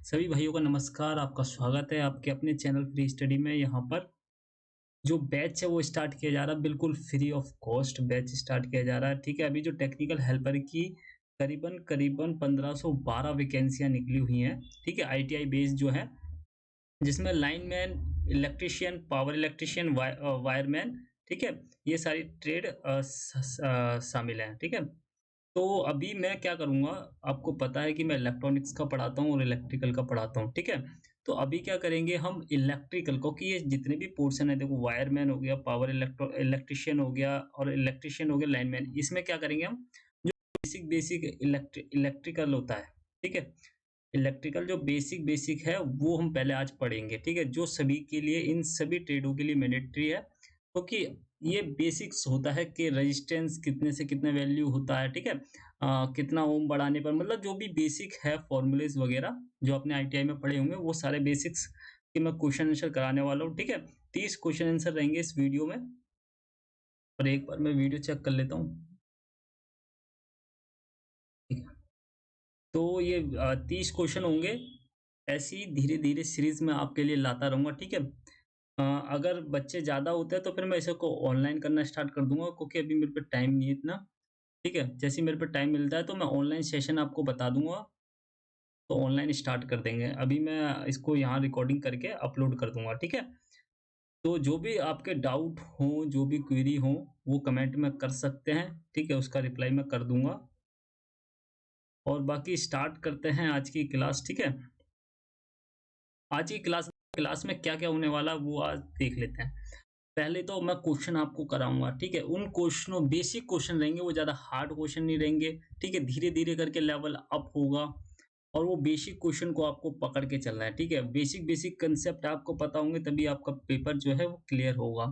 सभी भाइयों का नमस्कार, आपका स्वागत है आपके अपने चैनल फ्री स्टडी में। यहाँ पर जो बैच है वो स्टार्ट किया जा रहा है, बिल्कुल free of cost batch start किया जा रहा है। ठीक है, अभी जो टेक्निकल हेल्पर की करीबन 1512 वैकेंसियाँ निकली हुई हैं। ठीक है, आईटीआई बेस्ड जो है, जिसमें lineman, electrician, power electrician, wireman, ठीक है, ये सारी ट्रेड शामिल हैं। ठीक है, तो अभी मैं क्या करूँगा, आपको पता है कि मैं इलेक्ट्रॉनिक्स का पढ़ाता हूँ और इलेक्ट्रिकल का पढ़ाता हूँ, ठीक है? तो अभी क्या करेंगे हम इलेक्ट्रिकल को, कि ये जितने भी पोर्शन है, देखो वायरमैन हो गया, पावर इलेक्ट्रिशियन हो गया और इलेक्ट्रिशियन हो गया, लाइनमैन, इसमें क्या करेंगे हम, जो बेसिक इलेक्ट्रिकल होता है, ठीक है? इलेक्ट्रिकल जो बेसिक है वो हम पहले आज पढ़ेंगे, ठीक है? जो सभी के लिए, इन सभी ट्रेडों के लिए मैंडेटरी है, क्योंकि ये बेसिक्स होता है कि रेजिस्टेंस कितने से कितने वैल्यू होता है, ठीक है? कितना ओम बढ़ाने पर, मतलब जो भी बेसिक है फॉर्मूलेज़ वगैरह जो आपने आईटीआई में पढ़े होंगे, वो सारे बेसिक्स के मैं क्वेश्चन आंसर कराने वाला हूँ, ठीक है? 30 क्वेश्चन आंसर रहेंगे इस वीडियो में, और एक बार मैं वीडियो चेक कर लेता हूँ। ठीक है। तो ये 30 क्वेश्चन होंगे, ऐसे ही धीरे-धीरे सीरीज़ में आपके लिए लाता रहूँगा, ठीक है? अगर बच्चे ज़्यादा होते हैं तो फिर मैं इसे को ऑनलाइन करना स्टार्ट कर दूँगा, क्योंकि अभी मेरे पे टाइम नहीं है इतना, ठीक है? जैसे ही मेरे पे टाइम मिलता है तो मैं ऑनलाइन सेशन आपको बता दूँगा, तो ऑनलाइन स्टार्ट कर देंगे। अभी मैं इसको यहाँ रिकॉर्डिंग करके अपलोड कर दूँगा, ठीक है? तो जो भी आपके डाउट हों, जो भी क्वेरी हो, वो कमेंट में कर सकते हैं, ठीक है? उसका रिप्लाई मैं कर दूँगा, और बाकी स्टार्ट करते हैं आज की क्लास, ठीक है? आज की क्लास क्लास में क्या-क्या होने वाला है वो आज देख लेते हैं। पहले तो मैं क्वेश्चन आपको कराऊँगा, ठीक है? उन क्वेश्चनों, बेसिक क्वेश्चन रहेंगे, वो ज़्यादा हार्ड क्वेश्चन नहीं रहेंगे, ठीक है? धीरे-धीरे करके लेवल अप होगा, और वो बेसिक क्वेश्चन को आपको पकड़ के चलना है, ठीक है? बेसिक कांसेप्ट आपको पता होंगे, तभी आपका पेपर जो है वो क्लियर होगा।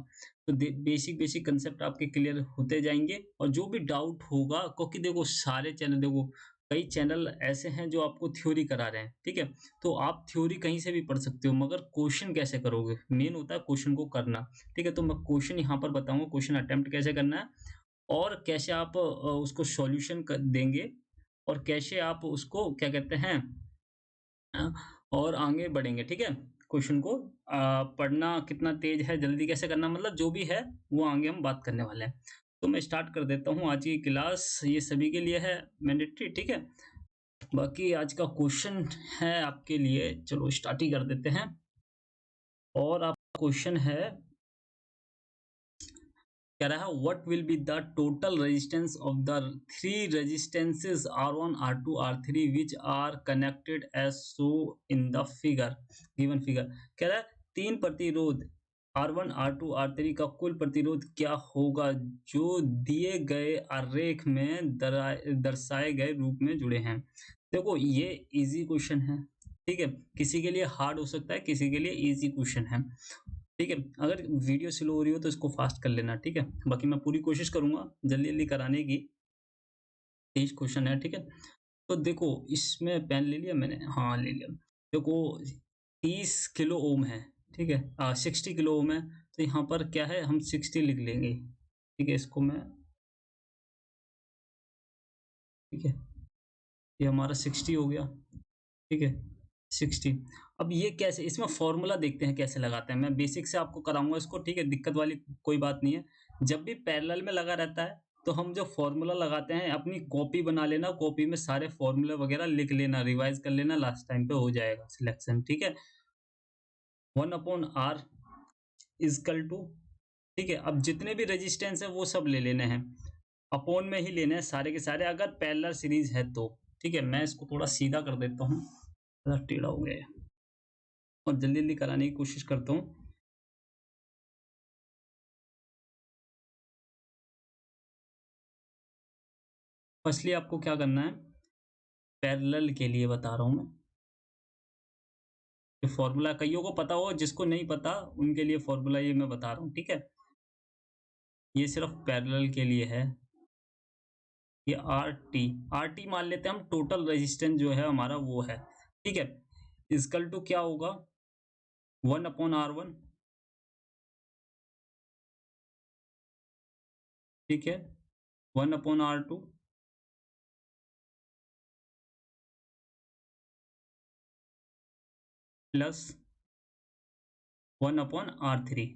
तो दे बेसिक कांसेप्ट आपके क्लियर होते जाएँगे, और जो भी डाउट होगा, क्योंकि देखो सारे चैनल, देखो कई चैनल ऐसे हैं जो आपको थ्योरी करा रहे हैं, ठीक है? तो आप थ्योरी कहीं से भी पढ़ सकते हो, मगर क्वेश्चन कैसे करोगे? मेन होता है क्वेश्चन को करना, ठीक है? तो मैं क्वेश्चन यहाँ पर बताऊँगा, क्वेश्चन अटेम्प्ट कैसे करना है, और कैसे आप उसको सॉल्यूशन देंगे, और कैसे आप उसको क्या कहते हैं, अ, और आगे बढ़ेंगे, ठीक है? क्वेश्चन को पढ़ना कितना तेज है, जल्दी कैसे करना, मतलब जो भी है वो आगे हम बात करने वाले हैं। तो मैं स्टार्ट कर देता हूँ आज की क्लास, ये सभी के लिए है मैंडेटरी, ठीक है? बाकी आज का क्वेश्चन है आपके लिए, चलो स्टार्ट ही कर देते हैं। और आपका क्वेश्चन है, कह रहा है what will be the total resistance of the three resistances R1, R2, R3 which are connected as so in the figure, given figure. कह रहा है तीन प्रतिरोध R1, R2, R3 का कुल प्रतिरोध क्या होगा, जो दिए गए आरेख में दर्शाए गए रूप में जुड़े हैं। देखो ये इजी क्वेश्चन है, ठीक है? किसी के लिए हार्ड हो सकता है, किसी के लिए इजी क्वेश्चन है, ठीक है? अगर वीडियो स्लो हो रही हो तो इसको फ़ास्ट कर लेना, ठीक है? बाकी मैं पूरी कोशिश करूँगा जल्दी-जल्दी कराने की। 30 क्वेश्चन है, ठीक है? तो देखो इसमें पेन ले लिया मैंने? हाँ, ले लिया। देखो 30 किलो ओम है, ठीक है? 60 किलो ओम है, तो यहाँ पर क्या है, हम 60 लिख लेंगे, ठीक है? इसको मैं, ठीक है? ये हमारा 60 हो गया, ठीक है? 60। अब ये कैसे, इसमें फ़ॉर्मूला देखते हैं कैसे लगाते हैं। मैं बेसिक से आपको कराऊँगा इसको, ठीक है? दिक्कत वाली कोई बात नहीं है। जब भी पैरेलल में लगा रहता है, तो हम जो फ़ॉर्मूला लगाते हैं, अपनी कॉपी बना लेना, कॉपी में सारे फ़ॉर्मूले वगैरह लिख लेना, रिवाइज़ कर लेना, लास्ट टाइम पे हो जाएगा सिलेक्शन, ठीक है? 1/R इज़ इक्वल टू, ठीक है? अब जितने भी रेजिस्टेंस है वो सब ले लेने हैं। अपॉन में ही लेने हैं सारे के सारे, अगर पैरेलल सीरीज़ है तो, ठीक है? मैं इसको थोड़ा सीधा कर देता हूँ, थोड़ा टेढ़ा हो गया है, और जल्दी-जल्दी कराने की कोशिश करता हूँ। फर्स्टली आपको क्या करना है, पैरेलल के लिए बता रहा हूँ मैं। ये फ़ॉर्मूला कइयों को पता हो, जिसको नहीं पता उनके लिए फ़ॉर्मूला ये मैं बता रहा हूँ, ठीक है? ये सिर्फ़ पैरेलल के लिए है। ये आरटी, आरटी मान लेते हैं हम, टोटल रेजिस्टेंस जो है हमारा वो है, ठीक है? इक्वल टू क्या होगा, 1/R1, ठीक है? 1/R2, plus 1/R3।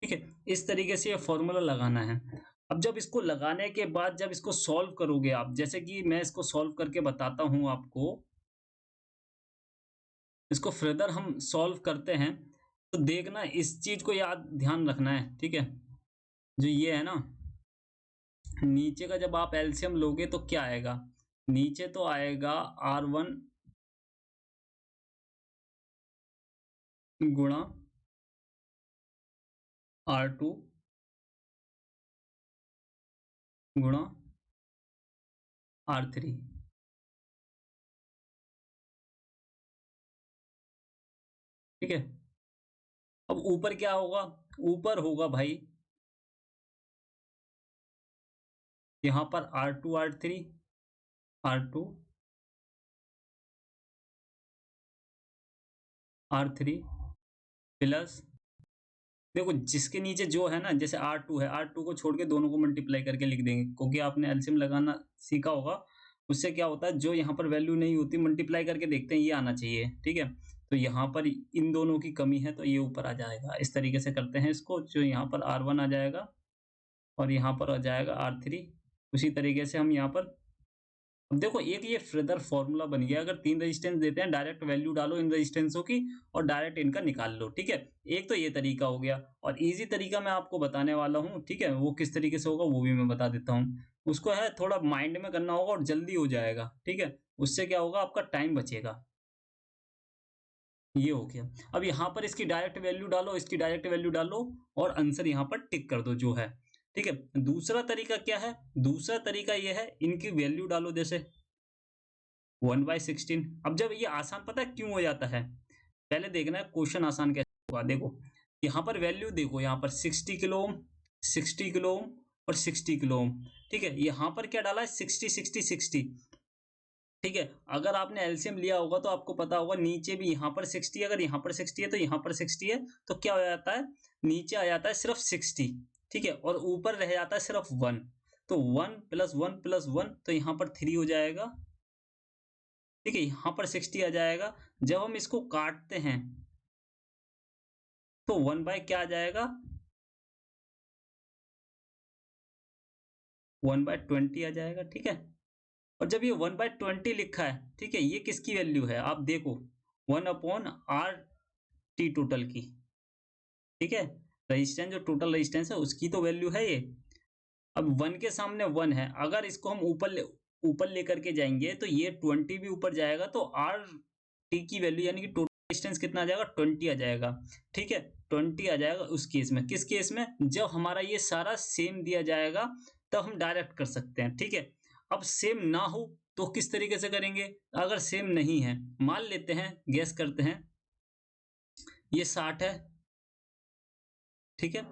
ठीक है, इस तरीके से ये फॉर्मूला लगाना है। अब जब इसको लगाने के बाद जब इसको सॉल्व करोगे आप, जैसे कि मैं इसको सॉल्व करके बताता हूँ आपको, इसको फर्दर हम सॉल्व करते हैं, तो देखना इस चीज़ को याद ध्यान रखना है, ठीक है? जो ये है ना, नीचे का जब आप एलसीएम लोगे तो क्या आएगा? नीचे तो आएगा R1 गुणा R2 गुणा R3। ठीक है? अब ऊपर क्या होगा? ऊपर होगा भाई यहाँ पर R2 R3 R2 R3 plus, देखो जिसके नीचे जो है ना, जैसे R2 है, R2 को छोड़ के दोनों को मल्टीप्लाई करके लिख देंगे, क्योंकि आपने एलसीएम लगाना सीखा होगा। उससे क्या होता है, जो यहाँ पर वैल्यू नहीं होती मल्टीप्लाई करके देखते हैं, ये आना चाहिए। ठीक है, तो यहाँ पर इन दोनों की कमी है तो ये ऊपर आ जाएगा। इस तरीके से करते हैं इसको, जो यहाँ पर R1 आ जाएगा और यहाँ पर आ जाएगा R3। उसी तरीके से हम यहाँ पर, अब देखो एक ये फर्दर फॉर्मूला बन गया। अगर 3 रेजिस्टेंस देते हैं, डायरेक्ट वैल्यू डालो इन रेजिस्टेंसों की और डायरेक्ट इनका निकाल लो। ठीक है, एक तो ये तरीका हो गया, और इजी तरीका मैं आपको बताने वाला हूँ। ठीक है, वो किस तरीके से होगा वो भी मैं बता देता हूँ। उसको है थोड़ा माइंड में करना होगा और जल्दी हो जाएगा। ठीक है, उससे क्या होगा, आपका टाइम बचेगा। ये हो गया। अब यहाँ पर इसकी डायरेक्ट वैल्यू डालो, इसकी डायरेक्ट वैल्यू डालो और आंसर यहाँ पर टिक कर दो जो है। ठीक है, दूसरा तरीका क्या है? दूसरा तरीका ये है, इनकी वैल्यू डालो, जैसे 1/16। अब जब ये आसान, पता है क्यों हो जाता है? पहले देखना है क्वेश्चन आसान कैसे होगा। देखो यहाँ पर वैल्यू देखो, यहाँ पर 60 किलो ओम, 60 किलो ओम और 60 किलो ओम। ठीक है, यहाँ पर क्या डाला है? 60 60 60। ठीक है, अगर आपने एलसीएम लिया होगा तो आपको पता होगा, नीचे भी यहाँ पर 60, अगर यहाँ पर 60 है तो यहाँ पर 60 है, तो क्या हो जाता है, नीचे आ जाता है सिर्फ 60। ठीक है, और ऊपर रह जाता है सिर्फ 1। तो 1 प्लस 1 प्लस 1, तो यहाँ पर 3 हो जाएगा। ठीक है, यहाँ पर 60 आ जाएगा। जब हम इसको काटते हैं तो 1 बाय क्या आ जाएगा, 1/20 आ जाएगा। ठीक है, और जब ये 1/20 लिखा है, ठीक है, ये किसकी वैल्यू है आप देखो, 1/R_T टोटल की। ठीक है, रेजिस्टेंस जो टोटल रेजिस्टेंस है उसकी तो वैल्यू है ये। अब 1 के सामने 1 है, अगर इसको हम ऊपर लेकर के जाएंगे तो ये 20 भी ऊपर जाएगा, तो आर टी की वैल्यू यानी कि टोटल रेजिस्टेंस कितना आ जाएगा, 20 आ जाएगा। ठीक है, 20 आ जाएगा उस केस में। किस केस में? जब हमारा ये सारा सेम दिया जाएगा तब हम डायरेक्ट कर सकते हैं। ठीक है, अब सेम ना हो तो किस तरीके से करेंगे? अगर सेम नहीं है, मान लेते हैं, गैस करते हैं, ये 60 है। ठीक है,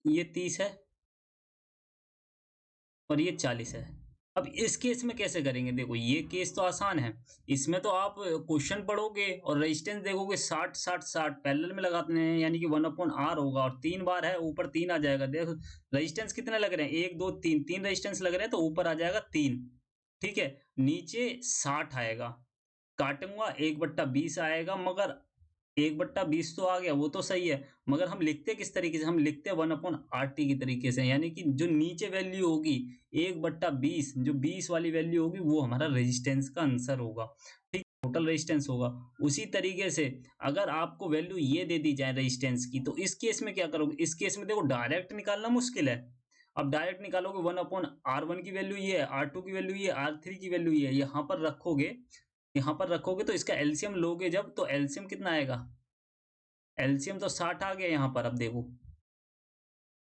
ये 30 है और ये 40 है। अब इस केस में कैसे करेंगे? देखो ये केस तो आसान है। इसमें तो आप क्वेश्चन पढ़ोगे और रेजिस्टेंस देखोगे, 60 60 60 पैरेलल में लगाते हैं, यानी कि 1/R होगा, और 3 बार है, ऊपर 3 आ जाएगा। देखो रेजिस्टेंस कितने लग रहे हैं, 1 2 3, 3 रेजिस्टेंस लग रहे हैं, तो ऊपर आ जाएगा 3। ठीक है, नीचे 60 आएगा, काटूंगा 1/20 आएगा, मगर 1/20 तो आ गया, वो तो सही है, मगर हम लिखते किस तरीके से? हम लिखते 1/RT की तरीके से, यानी कि जो नीचे वैल्यू होगी 1/20, जो 20 वाली वैल्यू होगी वो हमारा रेजिस्टेंस का आंसर होगा। ठीक, टोटल रेजिस्टेंस होगा। उसी तरीके से अगर आपको वैल्यू ये दे दी जाए रेजिस्टेंस की, तो इस केस में क्या करोगे? इस केस में देखो डायरेक्ट निकालना मुश्किल है। अब डायरेक्ट निकालोगे, 1/R1 की वैल्यू ये है, R2 की वैल्यू ये, R3 की वैल्यू ये, यहाँ पर रखोगे, यहाँ पर रखोगे तो इसका एलसीएम लोगे जब, तो एलसीएम कितना आएगा? एलसीएम तो 60 आ गया यहाँ पर। अब देखो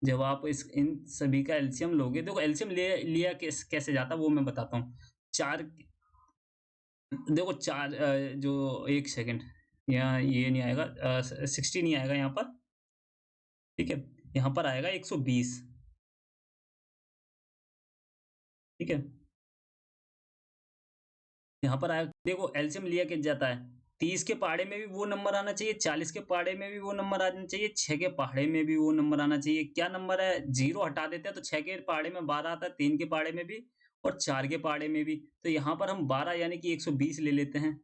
जब आप इस इन सभी का एलसीएम लोगे, देखो एलसीएम लिया कैसे जाता है वो मैं बताता हूँ। चार, देखो चार, जो एक सेकंड, यहाँ ये नहीं आएगा, 60 नहीं आएगा यहाँ पर। ठीक है, यहाँ पर आएगा 120। ठीक है, यहाँ पर आया, देखो एलसीएम लिया कैसे जाता है, 30 के पहाड़े में भी वो नंबर आना चाहिए, 40 के पहाड़े में भी वो नंबर आना चाहिए, 6 के पहाड़े में भी वो नंबर आना चाहिए। क्या नंबर है? 0 हटा देते हैं तो 6 के पहाड़े में 12 आता है, 3 के पहाड़े में भी और 4 के पहाड़े में भी। तो यहाँ पर हम 12 यानी कि 120 ले लेते हैं।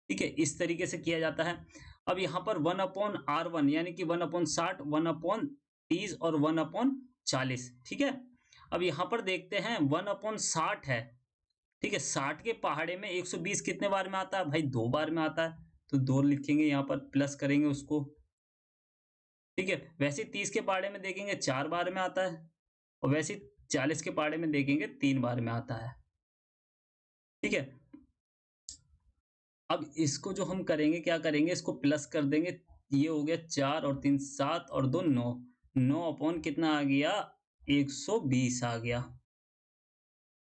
ठीक है? इस तरीके से किया जाता है। अब यहाँ पर 1/R1 यानी कि 1/60, 1/30 और 1/40। ठीक है? अब यहाँ पर देखते हैं 1/60 है। ठीक है? 60 के पहाड़े में 120 कितने बार में आता है? भाई 2 बार में आता है। तो 2 लिखेंगे यहाँ पर, प्लस करेंगे उसको। ठीक है? वैसे ही 30 के पहाड़े में देखेंगे 4 बार में आता है और वैसे ही 40 के पहाड़े में देखेंगे 3 बार में आता है। ठीक है? अब इसको जो हम करेंगे, क्या करेंगे, इसको प्लस कर देंगे। ये हो गया 4 और 3 7 और 2 9। 9 अपॉन कितना आ गया? 120 आ गया।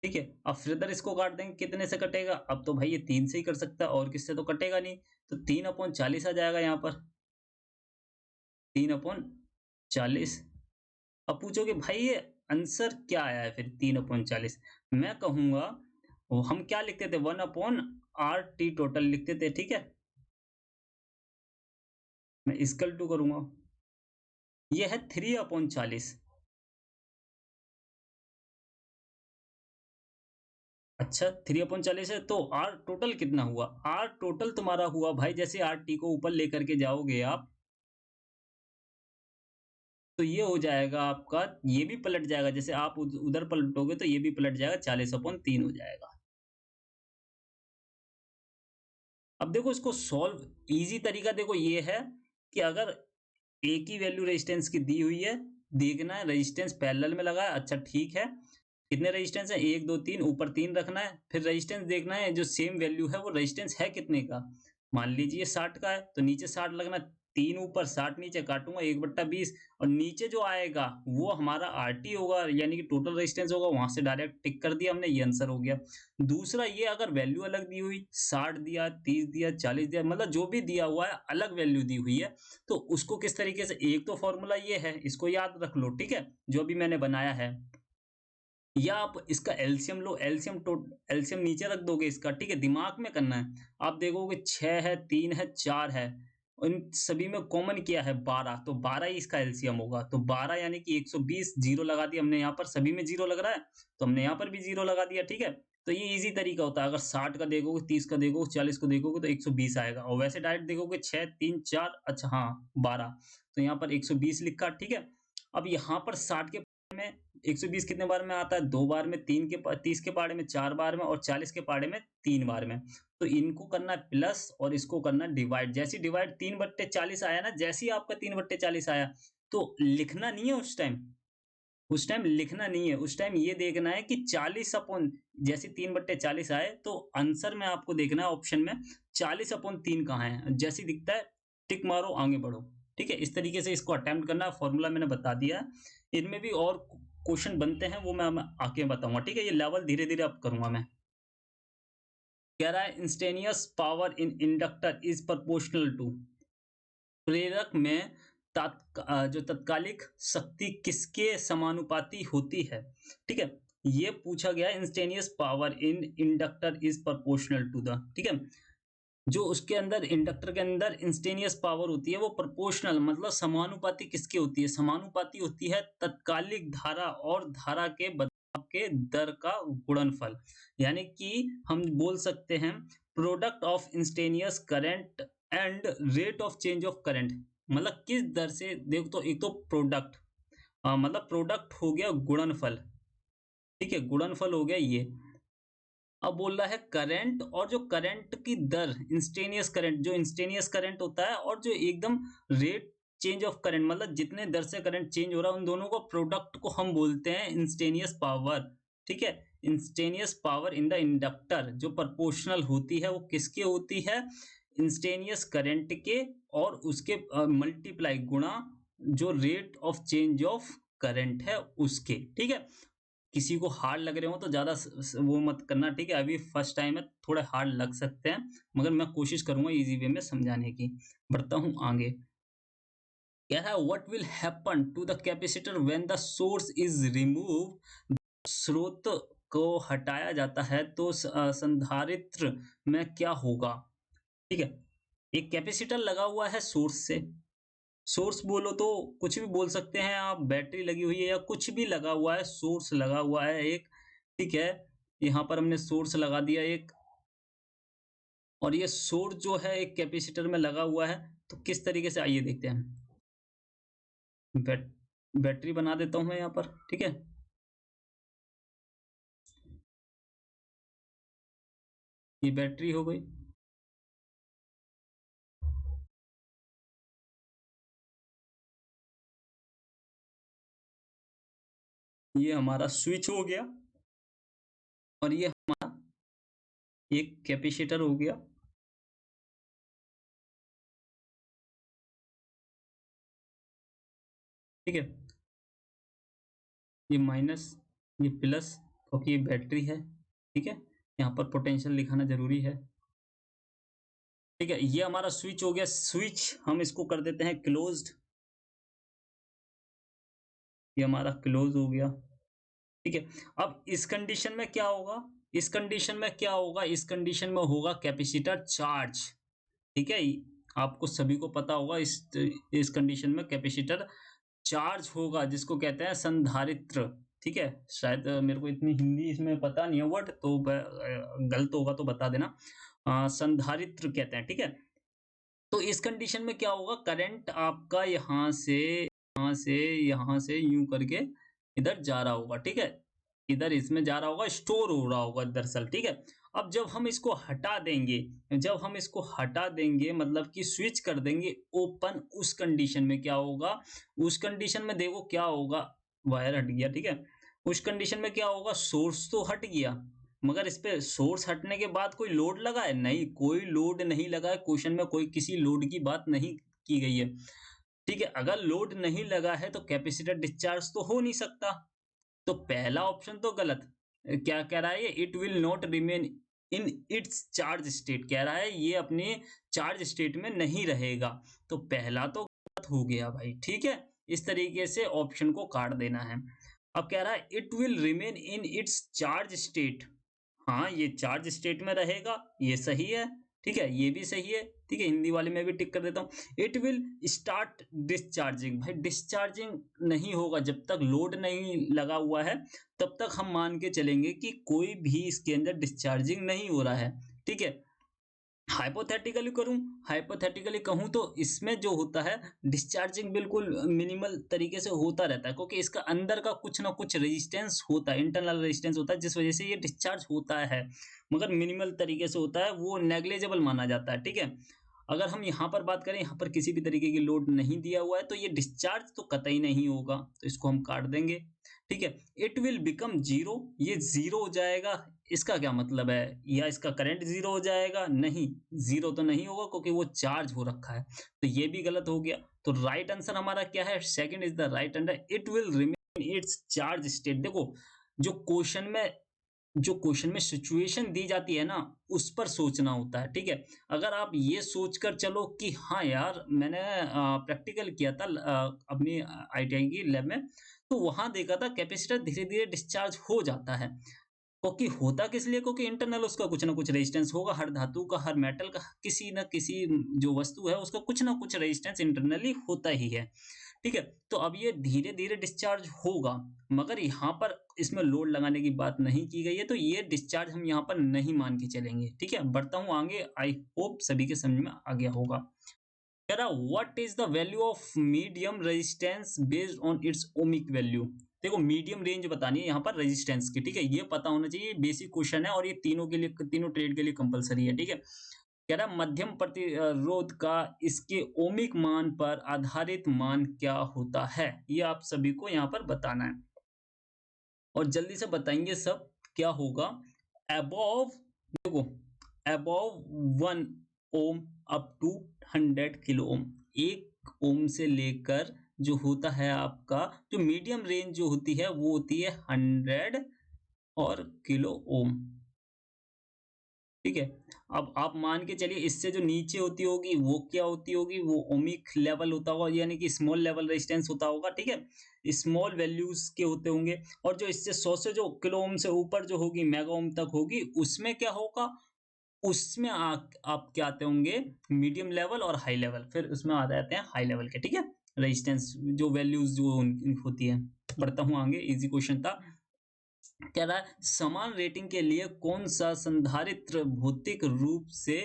ठीक है? अब फिर इसको काट देंगे, कितने से कटेगा? अब तो भाई ये 3 से ही कर सकता है और किससे तो कटेगा नहीं। तो 3/40 आ जाएगा यहाँ पर। 3/40। अब पूछोगे भाई ये आंसर क्या आया है फिर 3/40? मैं कहूंगा वो हम क्या लिखते थे, 1/RT टोटल लिखते थे। ठीक है? मैं इक्वल टू करूंगा, ये है 3/40। अच्छा, 3/40 है तो आर टोटल कितना हुआ? आर टोटल तुम्हारा हुआ भाई, जैसे आर टी को ऊपर लेकर के जाओगे आप, तो ये हो जाएगा आपका, ये भी पलट जाएगा। जैसे आप उधर पलटोगे तो ये भी पलट जाएगा, 40/3 हो जाएगा। अब देखो इसको सॉल्व इजी तरीका देखो ये है कि अगर एक ही वैल्यू रेजिस्टेंस की दी हुई है, देखना है रेजिस्टेंस पैरेलल में लगा है, अच्छा ठीक है। कितने रेजिस्टेंस है? 1 2 3, ऊपर 3 रखना है। फिर रेजिस्टेंस देखना है जो सेम वैल्यू है वो रेजिस्टेंस है कितने का। मान लीजिए 60 का है तो नीचे 60 लगना है, 3 ऊपर 60 नीचे, काटूंगा 1/20 और नीचे जो आएगा वो हमारा आरटी होगा, यानी कि टोटल रेजिस्टेंस होगा। वहां से डायरेक्ट टिक कर दिया हमने, ये आंसर हो गया। दूसरा ये, अगर वैल्यू अलग दी हुई, 60 दिया, 30 दिया, 40 दिया, मतलब जो भी दिया हुआ है अलग वैल्यू दी हुई है, तो उसको किस तरीके से, एक तो फॉर्मूला ये है, इसको याद रख लो। ठीक है? जो भी मैंने बनाया है, या आप इसका एलसीएम लो, एलसीएम नीचे रख दोगे इसका। ठीक है? दिमाग में करना है। आप देखोगे 6 है, 3 है, 4 है, इन सभी में कॉमन किया है 12, तो 12 ही इसका एलसीएम होगा। तो 12 यानी कि 120, जीरो लगा दिया हमने यहाँ पर, सभी में जीरो लग रहा है तो हमने यहाँ पर भी जीरो लगा दिया। ठीक है? तो ये इजी तरीका होता है। अगर 60 का देखोगे, 30 का देखोगे, 40 को देखोगे तो 120 आएगा, और वैसे डायरेक्ट देखोगे 6 3 4, अच्छा हाँ 12, तो यहाँ पर 120 लिखा। ठीक है? अब यहाँ पर 60 के में 120 कितने बार में आता है? 2 बार में। 30 के पहाड़े में 4 बार में और 40 के पहाड़े में 3 बार में। तो इनको करना है प्लस और इसको करना है डिवाइड। जैसे ही डिवाइड 3/40 आया ना, जैसे ही आपका 3/40 आया, तो लिखना नहीं है उस टाइम। उस टाइम लिखना नहीं है, उस टाइम ये देखना है कि 40 अपॉन, जैसे 3/40 आए तो आंसर में आपको देखना है ऑप्शन में 40/3 कहाँ है। जैसे ही दिखता है टिक मारो, आगे बढ़ो। ठीक है? इस तरीके से इसको अटेम्प्ट करना है। फॉर्मूला मैंने बता दिया है। इनमें भी और क्वेश्चन बनते हैं, वो मैं आके बताऊंगा। ठीक है? ये लेवल धीरे धीरे अप करूंगा मैं। कह रहा है instantaneous power in inductor is proportional to, प्रेरक में जो तत्कालिक शक्ति किसके समानुपाती होती है। ठीक है? ये पूछा गया, instantaneous power in inductor is proportional to the, ठीक है, जो उसके अंदर इंडक्टर के अंदर इंस्टेनियस पावर होती है वो प्रोपोर्शनल मतलब समानुपाती किसकी होती है? समानुपाती होती है तत्कालिक धारा और धारा के बदलाव के दर का गुणनफल। यानी कि हम बोल सकते हैं product of instantaneous current and rate of change of current, मतलब किस दर से, देख तो एक तो प्रोडक्ट, मतलब प्रोडक्ट हो गया गुणनफल। ठीक है? गुणनफल हो गया ये। अब बोल रहा है करंट, और जो करंट की दर, इंस्टेनियस करंट, जो इंस्टेनियस करंट होता है और जो एकदम रेट चेंज ऑफ करंट, मतलब जितने दर से करंट चेंज हो रहा है, उन दोनों को प्रोडक्ट को हम बोलते हैं इंस्टेनियस पावर। ठीक है? Instantaneous power in the inductor जो प्रोपोर्शनल होती है वो किसके होती है? इंस्टेनियस करंट के, और उसके मल्टीप्लाई गुणा जो rate of change of current है उसके। ठीक है? किसी को हार्ड लग रहे हो तो ज्यादा वो मत करना। ठीक है? अभी फर्स्ट टाइम है, थोड़े हार्ड लग सकते हैं, मगर मैं कोशिश करूंगा इजी वे में समझाने की। बढ़ता हूं आगे। कह रहा है what will happen to the capacitor when the source is remove, स्रोत को हटाया जाता है तो संधारित्र में क्या होगा। ठीक है? एक कैपेसिटर लगा हुआ है सोर्स से, सोर्स बोलो तो कुछ भी बोल सकते हैं आप, बैटरी लगी हुई है या कुछ भी लगा हुआ है, सोर्स लगा हुआ है एक, ठीक है? यहाँ पर हमने सोर्स लगा दिया एक, और ये सोर्स जो है एक कैपेसिटर में लगा हुआ है, तो किस तरीके से आइए देखते हैं। बैट बैटरी बना देता हूँ मैं यहाँ पर, ठीक है? ये बैटरी हो गई। ये हमारा स्विच हो गया, और ये हमारा एक कैपेसिटर हो गया, ठीक है? ये माइनस, ये प्लस, क्योंकि ये बैटरी है, ठीक है? यहाँ पर पोटेंशियल दिखाना ज़रूरी है, ठीक है? ये हमारा स्विच हो गया, स्विच हम इसको कर देते हैं क्लोज़्ड, ये हमारा क्लोज़ हो गया, ठीक है? अब इस कंडीशन में क्या होगा? इस कंडीशन में क्या होगा? इस कंडीशन में होगा कैपेसिटर चार्ज, ठीक है? आपको सभी को पता होगा इस कंडीशन में कैपेसिटर चार्ज होगा, जिसको कहते हैं संधारित्र, ठीक है? शायद मेरे को इतनी हिंदी इसमें पता नहीं है वर्ड, तो गलत होगा तो बता देना। संधारित्र कहते हैं, ठीक है? तो इस कंडीशन में क्या होगा, करंट आपका यहाँ से यूं करके इधर जा रहा होगा, ठीक है? इधर इसमें जा रहा होगा, स्टोर हो रहा होगा दरअसल, ठीक है? अब जब हम इसको हटा देंगे मतलब कि स्विच कर देंगे ओपन, उस कंडीशन में क्या होगा, उस कंडीशन में देखो क्या होगा, वायर हट गया, ठीक है? उस कंडीशन में क्या होगा, सोर्स तो हट गया, मगर इस पे सोर्स हटने के बाद कोई लोड लगा है? नहीं, कोई लोड नहीं लगा है, क्वेश्चन में कोई किसी लोड की बात नहीं की गई है, ठीक है? अगर लोड नहीं लगा है तो कैपेसिटर डिस्चार्ज तो हो नहीं सकता, तो पहला ऑप्शन तो गलत। क्या कह रहा है ये, it will not remain in its charge state, कह रहा है ये अपने चार्ज स्टेट में नहीं रहेगा, तो पहला तो गलत हो गया भाई, ठीक है? इस तरीके से ऑप्शन को काट देना है। अब कह रहा है it will remain in its charge state, हाँ, ये चार्ज स्टेट में रहेगा, ये सही है, ठीक है? ये भी सही है, ठीक है? हिंदी वाले में भी टिक कर देता हूँ। इट विल स्टार्ट डिस्चार्जिंग, भाई डिस्चार्जिंग नहीं होगा जब तक लोड नहीं लगा हुआ है, तब तक हम मान के चलेंगे कि कोई भी इसके अंदर डिस्चार्जिंग नहीं हो रहा है, ठीक है? हाइपोथेटिकली कहूँ तो इसमें जो होता है डिस्चार्जिंग बिल्कुल मिनिमल तरीके से होता रहता है, क्योंकि इसका अंदर का कुछ ना कुछ रेजिस्टेंस होता है, इंटरनल रेजिस्टेंस होता है, जिस वजह से ये डिस्चार्ज होता है, मगर मिनिमल तरीके से होता है, वो नेग्लिजिबल माना जाता है, ठीक है? अगर हम यहाँ पर बात करें, यहाँ पर किसी भी तरीके की लोड नहीं दिया हुआ है, तो ये डिस्चार्ज तो कतई नहीं होगा, तो इसको हम काट देंगे, ठीक है? इट विल बिकम जीरो, ये जीरो हो जाएगा, इसका क्या मतलब है, या इसका करंट जीरो हो जाएगा? नहीं, जीरो तो नहीं होगा, क्योंकि वो चार्ज हो रखा है, तो ये भी गलत हो गया। तो राइट आंसर हमारा क्या है, second is the right answer, it will remain it's charge state. देखो, जो क्वेश्चन में जो क्वेश्चन में सिचुएशन दी जाती है ना, उस पर सोचना होता है, ठीक है? अगर आप ये सोचकर चलो कि हाँ यार, मैंने प्रैक्टिकल किया था अपनी आईटीआई की लैब में, तो वहां देखा था कैपेसिटर धीरे धीरे डिस्चार्ज हो जाता है, क्योंकि होता किस लिए, क्योंकि इंटरनल उसका कुछ ना कुछ रेजिस्टेंस होगा, हर धातु का, हर मेटल का, किसी न किसी जो वस्तु है उसका कुछ ना कुछ रेजिस्टेंस इंटरनली होता ही है, ठीक है? तो अब ये धीरे धीरे डिस्चार्ज होगा, मगर यहाँ पर इसमें लोड लगाने की बात नहीं की गई है, तो ये डिस्चार्ज हम यहाँ पर नहीं मान के चलेंगे, ठीक है? बढ़ता हूँ आगे, आई होप सभी के समझ में आ गया होगा। कह रहा what is the value of medium resistance based on it's ohmic value. देखो, मीडियम रेंज बतानी है यहाँ पर रेजिस्टेंस की, ठीक है? ये पता होना चाहिए, बेसिक क्वेश्चन है, और ये तीनों के लिए, तीनों ट्रेड के लिए कंपलसरी है, ठीक है? कह रहा मध्यम प्रतिरोध का इसके ओमिक मान पर आधारित मान क्या होता है, ये आप सभी को यहाँ पर बताना है, और जल्दी से बताएंगे सब क्या होगा। अबोव, देखो, above 1 ohm up to 100 kilo ohm, 1 ohm से लेकर जो होता है आपका, जो मीडियम रेंज जो होती है वो होती है 100 और किलो ओम, ठीक है? अब आप मान के चलिए, इससे जो नीचे होती होगी वो क्या होती होगी, वो ओमिक लेवल होता होगा, यानी कि स्मॉल लेवल रेजिस्टेंस होता होगा, ठीक है? स्मॉल वैल्यूज के होते होंगे, और जो इससे 100 से जो किलो ओम से ऊपर जो होगी, मेगा ओम तक होगी, उसमें क्या होगा, उसमें आप क्या आते होंगे, मीडियम लेवल और हाई लेवल, फिर उसमें आ जाते हैं हाई लेवल के, ठीक है? रेजिस्टेंस जो वैल्यूज जो होती है। बढ़ता हूँ आगे, इजी क्वेश्चन था। कह रहा है समान रेटिंग के लिए कौन सा संधारित्र भौतिक रूप से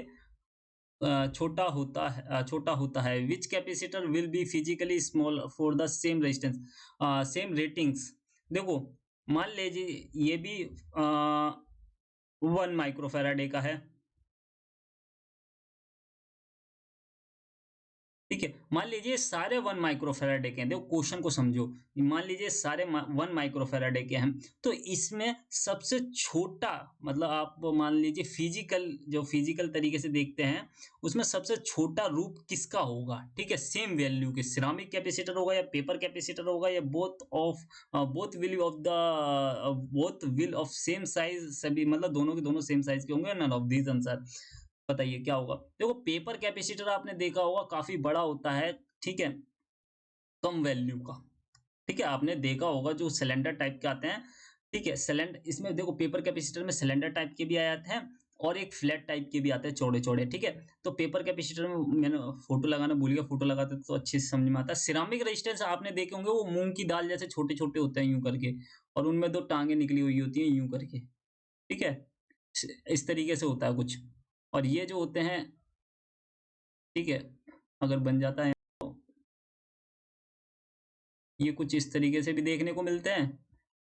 छोटा होता है। Which capacitor will be physically small for the same resistance, same ratings. देखो, मान लीजिए ये भी 1 माइक्रोफैराडे का है, ठीक है। मान लीजिए सारे 1 माइक्रोफैराडे के हैं। देखो क्वेश्चन को समझो, मान लीजिए सारे 1 माइक्रोफैराडे के हैं, तो इसमें सबसे छोटा, मतलब आप मान लीजिए फिजिकल, जो फिजिकल तरीके से देखते हैं, उसमें सबसे छोटा रूप किसका होगा, ठीक है। सेम वैल्यू के सिरामिक कैपेसिटर होगा या पेपर कैपेसिटर होगा या both will of same size, सभी मतलब दोनों के दोनों सेम साइज के होंगे। None of these answer. बताइए क्या होगा। देखो पेपर कैपेसिटर आपने देखा होगा काफी बड़ा होता है, ठीक है, कम वैल्यू का, ठीक है। आपने देखा होगा जो सिलेंडर टाइप के आते हैं, ठीक है। सिलेंडर, इसमें देखो पेपर कैपेसिटर में सिलेंडर टाइप के भी आ जाते हैं और एक फ्लैट टाइप के भी आते हैं, चौड़े चौड़े, ठीक है। तो पेपर कैपेसिटर में मैंने फोटो लगाना भूल गया, फोटो लगाते तो अच्छे से समझ में आता है। सिरामिक रेजिस्टेंस आपने देखे होंगे, वो मूंग की दाल जैसे छोटे छोटे होते हैं यूं करके, और उनमें दो टांगे निकली हुई होती हैं यूं करके, ठीक है। इस तरीके से होता है कुछ। और ये जो होते हैं, ठीक है, अगर बन जाता है तो ये कुछ इस तरीके से भी देखने को मिलते हैं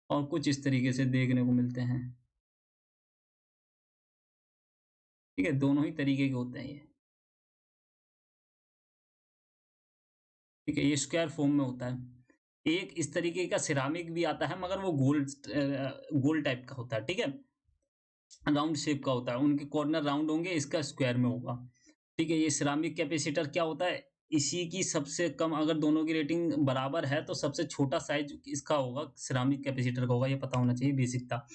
और कुछ इस तरीके से देखने को मिलते हैं, ठीक है। दोनों ही तरीके के होते हैं ये, ठीक है। ये स्क्वायर फॉर्म में होता है। एक इस तरीके का सिरामिक भी आता है, मगर वो गोल टाइप का होता है, ठीक है। राउंड शेप का होता है, उनके कॉर्नर राउंड होंगे, इसका स्क्वायर में होगा, ठीक है। ये सिरामिक कैपेसिटर क्या होता है, इसी की सबसे कम, अगर दोनों की रेटिंग बराबर है तो सबसे छोटा साइज इसका होगा, सिरामिक कैपेसिटर का होगा। ये पता होना चाहिए, बेसिक था।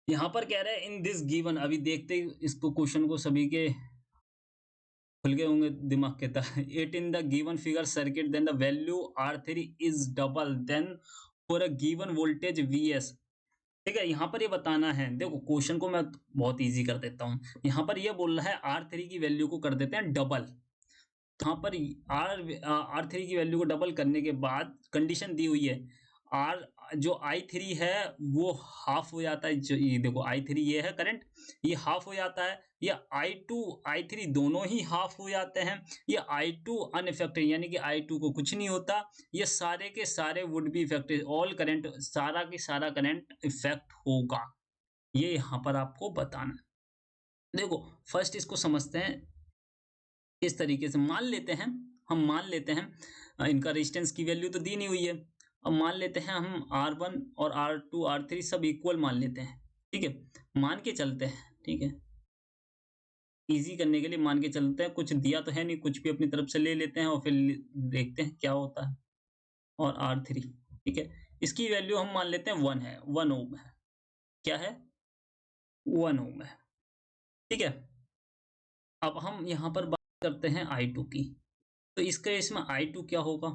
यहाँ पर कह रहे हैं इन दिस गिवन, अभी देखते ही इसको क्वेश्चन को सभी के खुल गए होंगे दिमाग के तरह। It in the given figure circuit then the value R3 is double then for a given voltage Vs, ठीक है। यहाँ पर ये बताना है, देखो क्वेश्चन को मैं बहुत इजी कर देता हूँ। यहाँ पर ये बोल रहा है R3 की वैल्यू को कर देते हैं डबल। यहाँ पर R3 की वैल्यू को डबल करने के बाद कंडीशन दी हुई है, आर जो I3 है वो हाफ हो जाता है। जो ये देखो I3 ये है करंट, ये हाफ हो जाता है। या I2 I3 दोनों ही हाफ हो जाते हैं। ये I2 अनइफेक्टेड, यानी कि I2 को कुछ नहीं होता। ये सारे के सारे would be affected, all current, सारा की सारा करंट इफेक्ट होगा। ये यहाँ पर आपको बताना है। देखो फर्स्ट इसको समझते हैं। इस तरीके से मान लेते हैं, हम मान लेते हैं इनका रेजिस्टेंस की वैल्यू तो दी नहीं हुई है। अब मान लेते हैं हम R1 और R2 R3 सब इक्वल मान लेते हैं, ठीक है। मान के चलते हैं, ठीक है, इजी करने के लिए मान के चलते हैं। कुछ दिया तो है नहीं, कुछ भी अपनी तरफ से ले लेते हैं और फिर देखते हैं क्या होता है। और R3, ठीक है, इसकी वैल्यू हम मान लेते हैं 1 है, 1 ओम है। क्या है? 1 ओम है, ठीक है। अब हम यहाँ पर बात करते हैं I2 की। तो इस केस में I2 क्या होगा?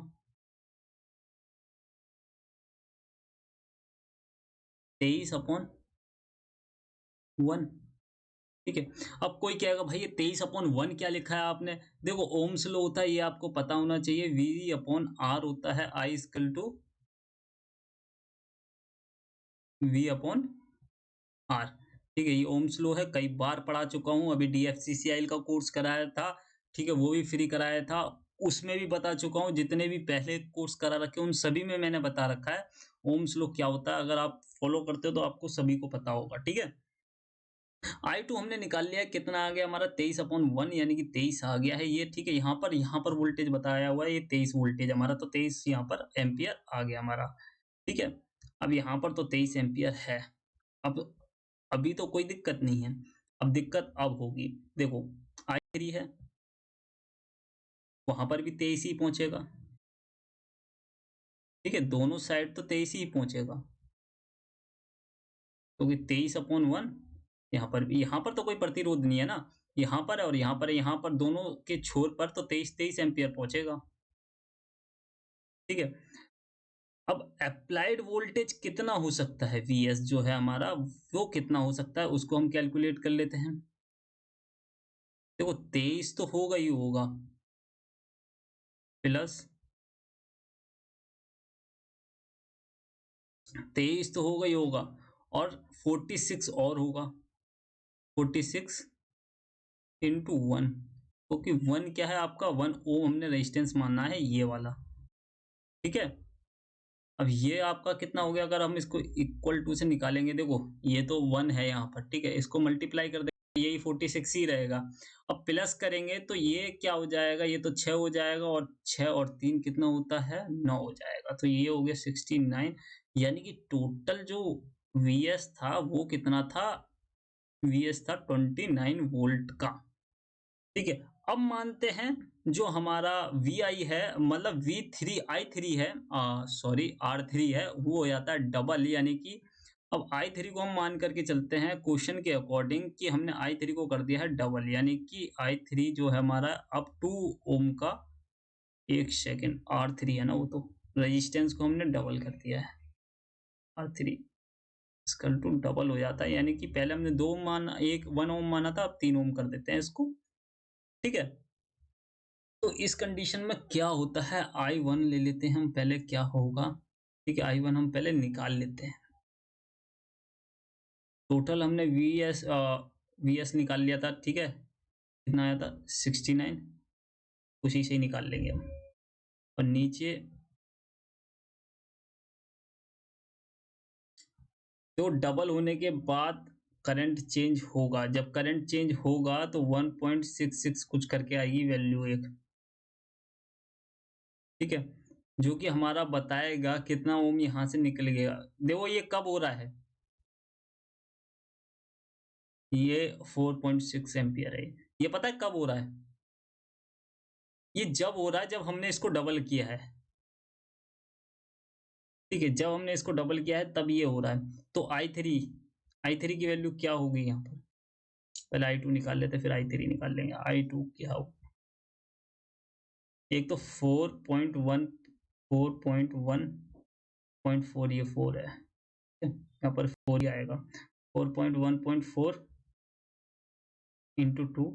23/1, ठीक है। अब कोई कहेगा भाई ये 23/1 क्या लिखा है आपने? देखो ओम्स लॉ होता है, ये आपको पता होना चाहिए। V/R होता है, I इक्वल टू V/R, ठीक है। ये ओम्स लॉ है, कई बार पढ़ा चुका हूँ। अभी DFCCIL का कोर्स कराया था, ठीक है, वो भी फ्री कराया था, उसमें भी बता चुका हूँ। जितने भी पहले कोर्स करा रखे उन सभी में मैंने बता रखा है ओम्स लॉ क्या होता है। अगर आप फॉलो करते हो तो आपको सभी को पता होगा, ठीक है। I2 हमने निकाल लिया, कितना आ गया हमारा? 23/1, यानी कि 23 आ गया है ये, ठीक है। यहाँ पर वोल्टेज बताया हुआ है, ये 23 वोल्टेज हमारा, तो 23 यहाँ पर एम्पियर आ गया हमारा, ठीक है। अब यहाँ पर तो 23 एम्पियर है। अब अभी तो कोई दिक्कत नहीं है, अब दिक्कत अब होगी। देखो I3 है, वहां पर भी 23 ही पहुंचेगा, ठीक है। दोनों साइड तो 23 ही पहुंचेगा, क्योंकि 23/1 यहाँ पर तो कोई प्रतिरोध नहीं है ना। यहाँ पर है और यहाँ पर है, यहाँ पर दोनों के छोर पर तो 23 एम्पियर पहुंचेगा, ठीक है। अब अप्लाइड वोल्टेज कितना हो सकता है? Vs जो है हमारा, वो कितना हो सकता है, उसको हम कैलकुलेट कर लेते हैं। देखो 23 तो होगा ही होगा, प्लस 23 तो होगा ही होगा, और 46 और होगा, 46 इंटू 1, क्योंकि 1 क्या है आपका, 1 ओम हमने रेजिस्टेंस मानना है ये वाला, ठीक है। अब ये आपका कितना हो गया, अगर हम इसको इक्वल टू से निकालेंगे, देखो ये तो 1 है यहाँ पर, ठीक है, इसको मल्टीप्लाई कर देंगे, यही 46 ही रहेगा। अब प्लस करेंगे तो ये क्या हो जाएगा, ये तो 6 हो जाएगा, और 6 और 3 कितना होता है, 9 हो जाएगा, तो ये हो गया 69। यानी कि टोटल जो वीएस था वो कितना था, वीएस था 29 वोल्ट का, ठीक है। अब मानते हैं जो हमारा वी आई है, मतलब वी थ्री आई थ्री है, सॉरी आर थ्री है, वो हो जाता है डबल, यानी कि अब आई थ्री को हम मान करके चलते हैं क्वेश्चन के अकॉर्डिंग कि हमने आई थ्री को कर दिया है डबल, यानी कि आई थ्री जो है हमारा अब 2 ओम का, एक सेकेंड, आर थ्री है ना, वो तो रेजिस्टेंस को हमने डबल कर दिया है, R three is equal to double हो जाता है, यानी कि पहले हमने 2 ओम माना, एक 1 ओम माना था, अब 3 ओम कर देते हैं इसको, ठीक है। तो इस कंडीशन में क्या होता है, आई वन ले लेते हैं हम पहले, क्या होगा, ठीक है, आई वन हम पहले निकाल लेते हैं। टोटल हमने वी एस निकाल लिया था, ठीक है, कितना आया था 69, उसी से ही निकाल लेंगे हम। और नीचे तो डबल होने के बाद करंट चेंज होगा, जब करंट चेंज होगा तो 1.66 कुछ करके आएगी वैल्यू एक, ठीक है, जो कि हमारा बताएगा कितना ओम यहाँ से निकल गया। देखो ये कब हो रहा है, ये 4.6 एम्पियर है, ये पता है कब हो रहा है, ये जब हो रहा है जब हमने इसको डबल किया है, ठीक है, जब हमने इसको डबल किया है तब ये हो रहा है। तो आई थ्री की वैल्यू क्या होगी यहाँ पर, पहले आई टू निकाल लेते फिर आई थ्री निकाल लेंगे। आई टू क्या हो, एक तो 4.1, 4.1.4, ये 4 है, यहाँ पर 4 ही आएगा, 4.1.4 into 2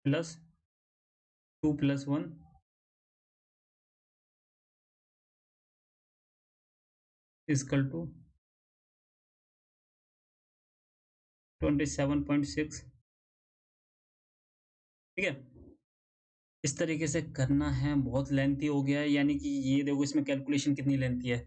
plus 2 plus 1 is equal to 27.6, ठीक है। इस तरीके से करना है, बहुत लेंथी हो गया है, यानी कि ये देखो इसमें कैलकुलेशन कितनी लेंथी है।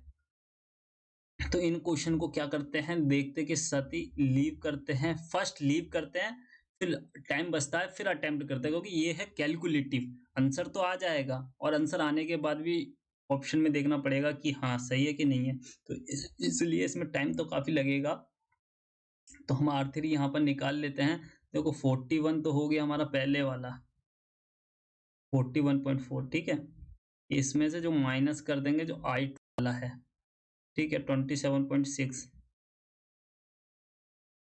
तो इन क्वेश्चन को क्या करते हैं, देखते कि सती लीव करते हैं, फर्स्ट लीव करते हैं, फिर टाइम बचता है, फिर अटेम्प्ट करते हैं, क्योंकि ये है कैलकुलेटिव, आंसर तो आ जाएगा, और आंसर आने के बाद भी ऑप्शन में देखना पड़ेगा कि हाँ सही है कि नहीं है, तो इसलिए इसमें टाइम तो काफी लगेगा। तो हम आर थ्री यहाँ पर निकाल लेते हैं। देखो 41 तो हो गया हमारा पहले वाला, 41.4, ठीक है, इसमें से जो माइनस कर देंगे जो आई वाला है, ठीक है, 27.6,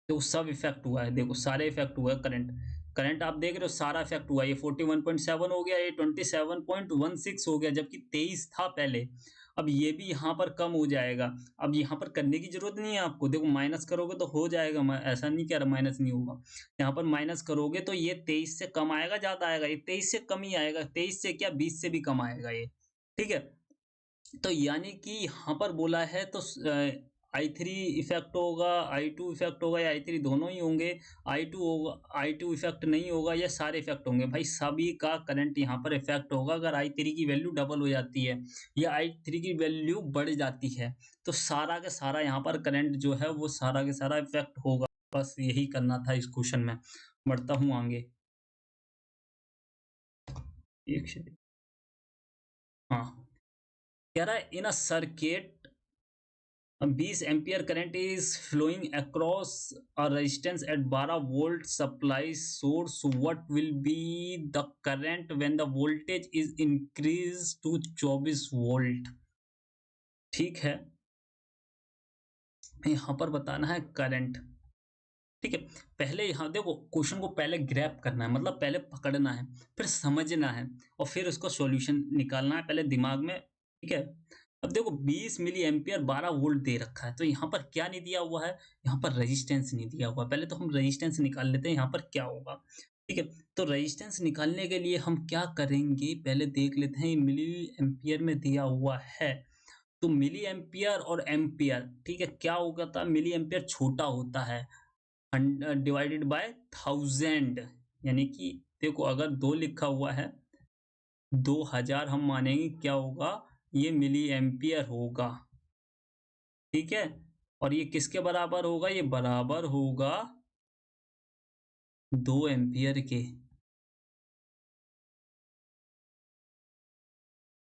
तो सब इफेक्ट हुआ है, देखो सारे इफेक्ट हुआ है, करंट करंट आप देख रहे हो सारा इफेक्ट हुआ है, ये 41.7 हो गया, ये 27.16 हो गया, जबकि 23 था पहले। अब ये भी यहाँ पर कम हो जाएगा, अब यहाँ पर करने की जरूरत नहीं है आपको, देखो माइनस करोगे तो हो जाएगा, मैं ऐसा नहीं कह रहा माइनस नहीं होगा, यहाँ पर माइनस करोगे तो ये 23 से कम आएगा, ज्यादा आएगा, ये 23 से कम ही आएगा, 23 से क्या 20 से भी कम आएगा ये, ठीक है। तो यानी कि यहाँ पर बोला है तो आई थ्री इफेक्ट होगा, आई टू इफेक्ट होगा, या आई थ्री दोनों ही होंगे, आई टू होगा, आई टू इफेक्ट नहीं होगा, या सारे इफेक्ट होंगे, भाई सभी का करंट यहाँ पर इफेक्ट होगा अगर आई थ्री की वैल्यू डबल हो जाती है या आई थ्री की वैल्यू बढ़ जाती है, तो सारा का सारा यहाँ पर करंट जो है वो सारा के सारा इफेक्ट होगा। बस यही करना था इस क्वेश्चन में। बढ़ता हूँ आगे, एक सेकंड। हाँ, कह रहा है in a circuit 20 ampere current is flowing across a resistance at 12 volt supply source, what will be the current when the voltage is increase to 24 volt, ठीक है। यहाँ पर बताना है करंट, ठीक है। पहले यहाँ देखो क्वेश्चन को पहले ग्रैप करना है, मतलब पहले पकड़ना है, फिर समझना है, और फिर उसको सॉल्यूशन निकालना है पहले दिमाग में, ठीक है। अब देखो 20 मिली एम्पियर 12 वोल्ट दे रखा है, तो यहाँ पर क्या नहीं दिया हुआ है, यहाँ पर रेजिस्टेंस नहीं दिया हुआ है। पहले तो हम रेजिस्टेंस निकाल लेते हैं यहाँ पर क्या होगा, ठीक है। तो रेजिस्टेंस निकालने के लिए हम क्या करेंगे, पहले देख लेते हैं मिली एम्पियर में दिया हुआ है, तो मिली एम्पियर और एम्पियर, ठीक है, क्या हो जाता है, मिली एम्पियर छोटा होता है डिवाइडेड बाय 1000, यानी कि देखो अगर 2 लिखा हुआ है, 2000 हम मानेंगे क्या होगा, ये मिली एम्पियर होगा, ठीक है। और ये किसके बराबर होगा, ये बराबर होगा 2 एम्पियर के।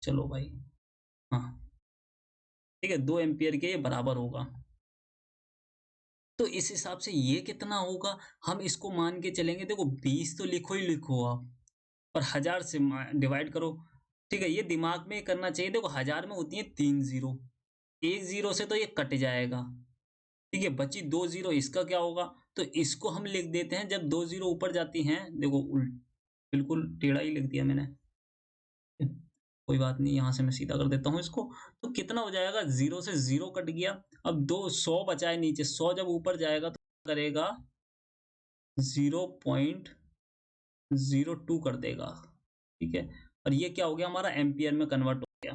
चलो भाई, हाँ, ठीक है, 2 एम्पियर के ये बराबर होगा। तो इस हिसाब से ये कितना होगा, हम इसको मान के चलेंगे, देखो 20 तो लिखो ही लिखो आप, और 1000 से डिवाइड करो, ठीक है। ये दिमाग में करना चाहिए, देखो 1000 में होती है 3 जीरो, 1 जीरो से तो ये कट जाएगा, ठीक है, बची 2 जीरो, इसका क्या होगा, तो इसको हम लिख देते हैं, जब 2 जीरो ऊपर जाती हैं, देखो बिल्कुल टेढ़ा ही लिख दिया मैंने, कोई बात नहीं, यहाँ से मैं सीधा कर देता हूँ इसको। तो कितना हो जाएगा, 0 से 0 कट गया, अब 100 बचा है नीचे, 100 जब ऊपर जाएगा तो करेगा 0.02 कर देगा, ठीक है। और ये क्या हो गया, हमारा एम्पियर में कन्वर्ट हो गया,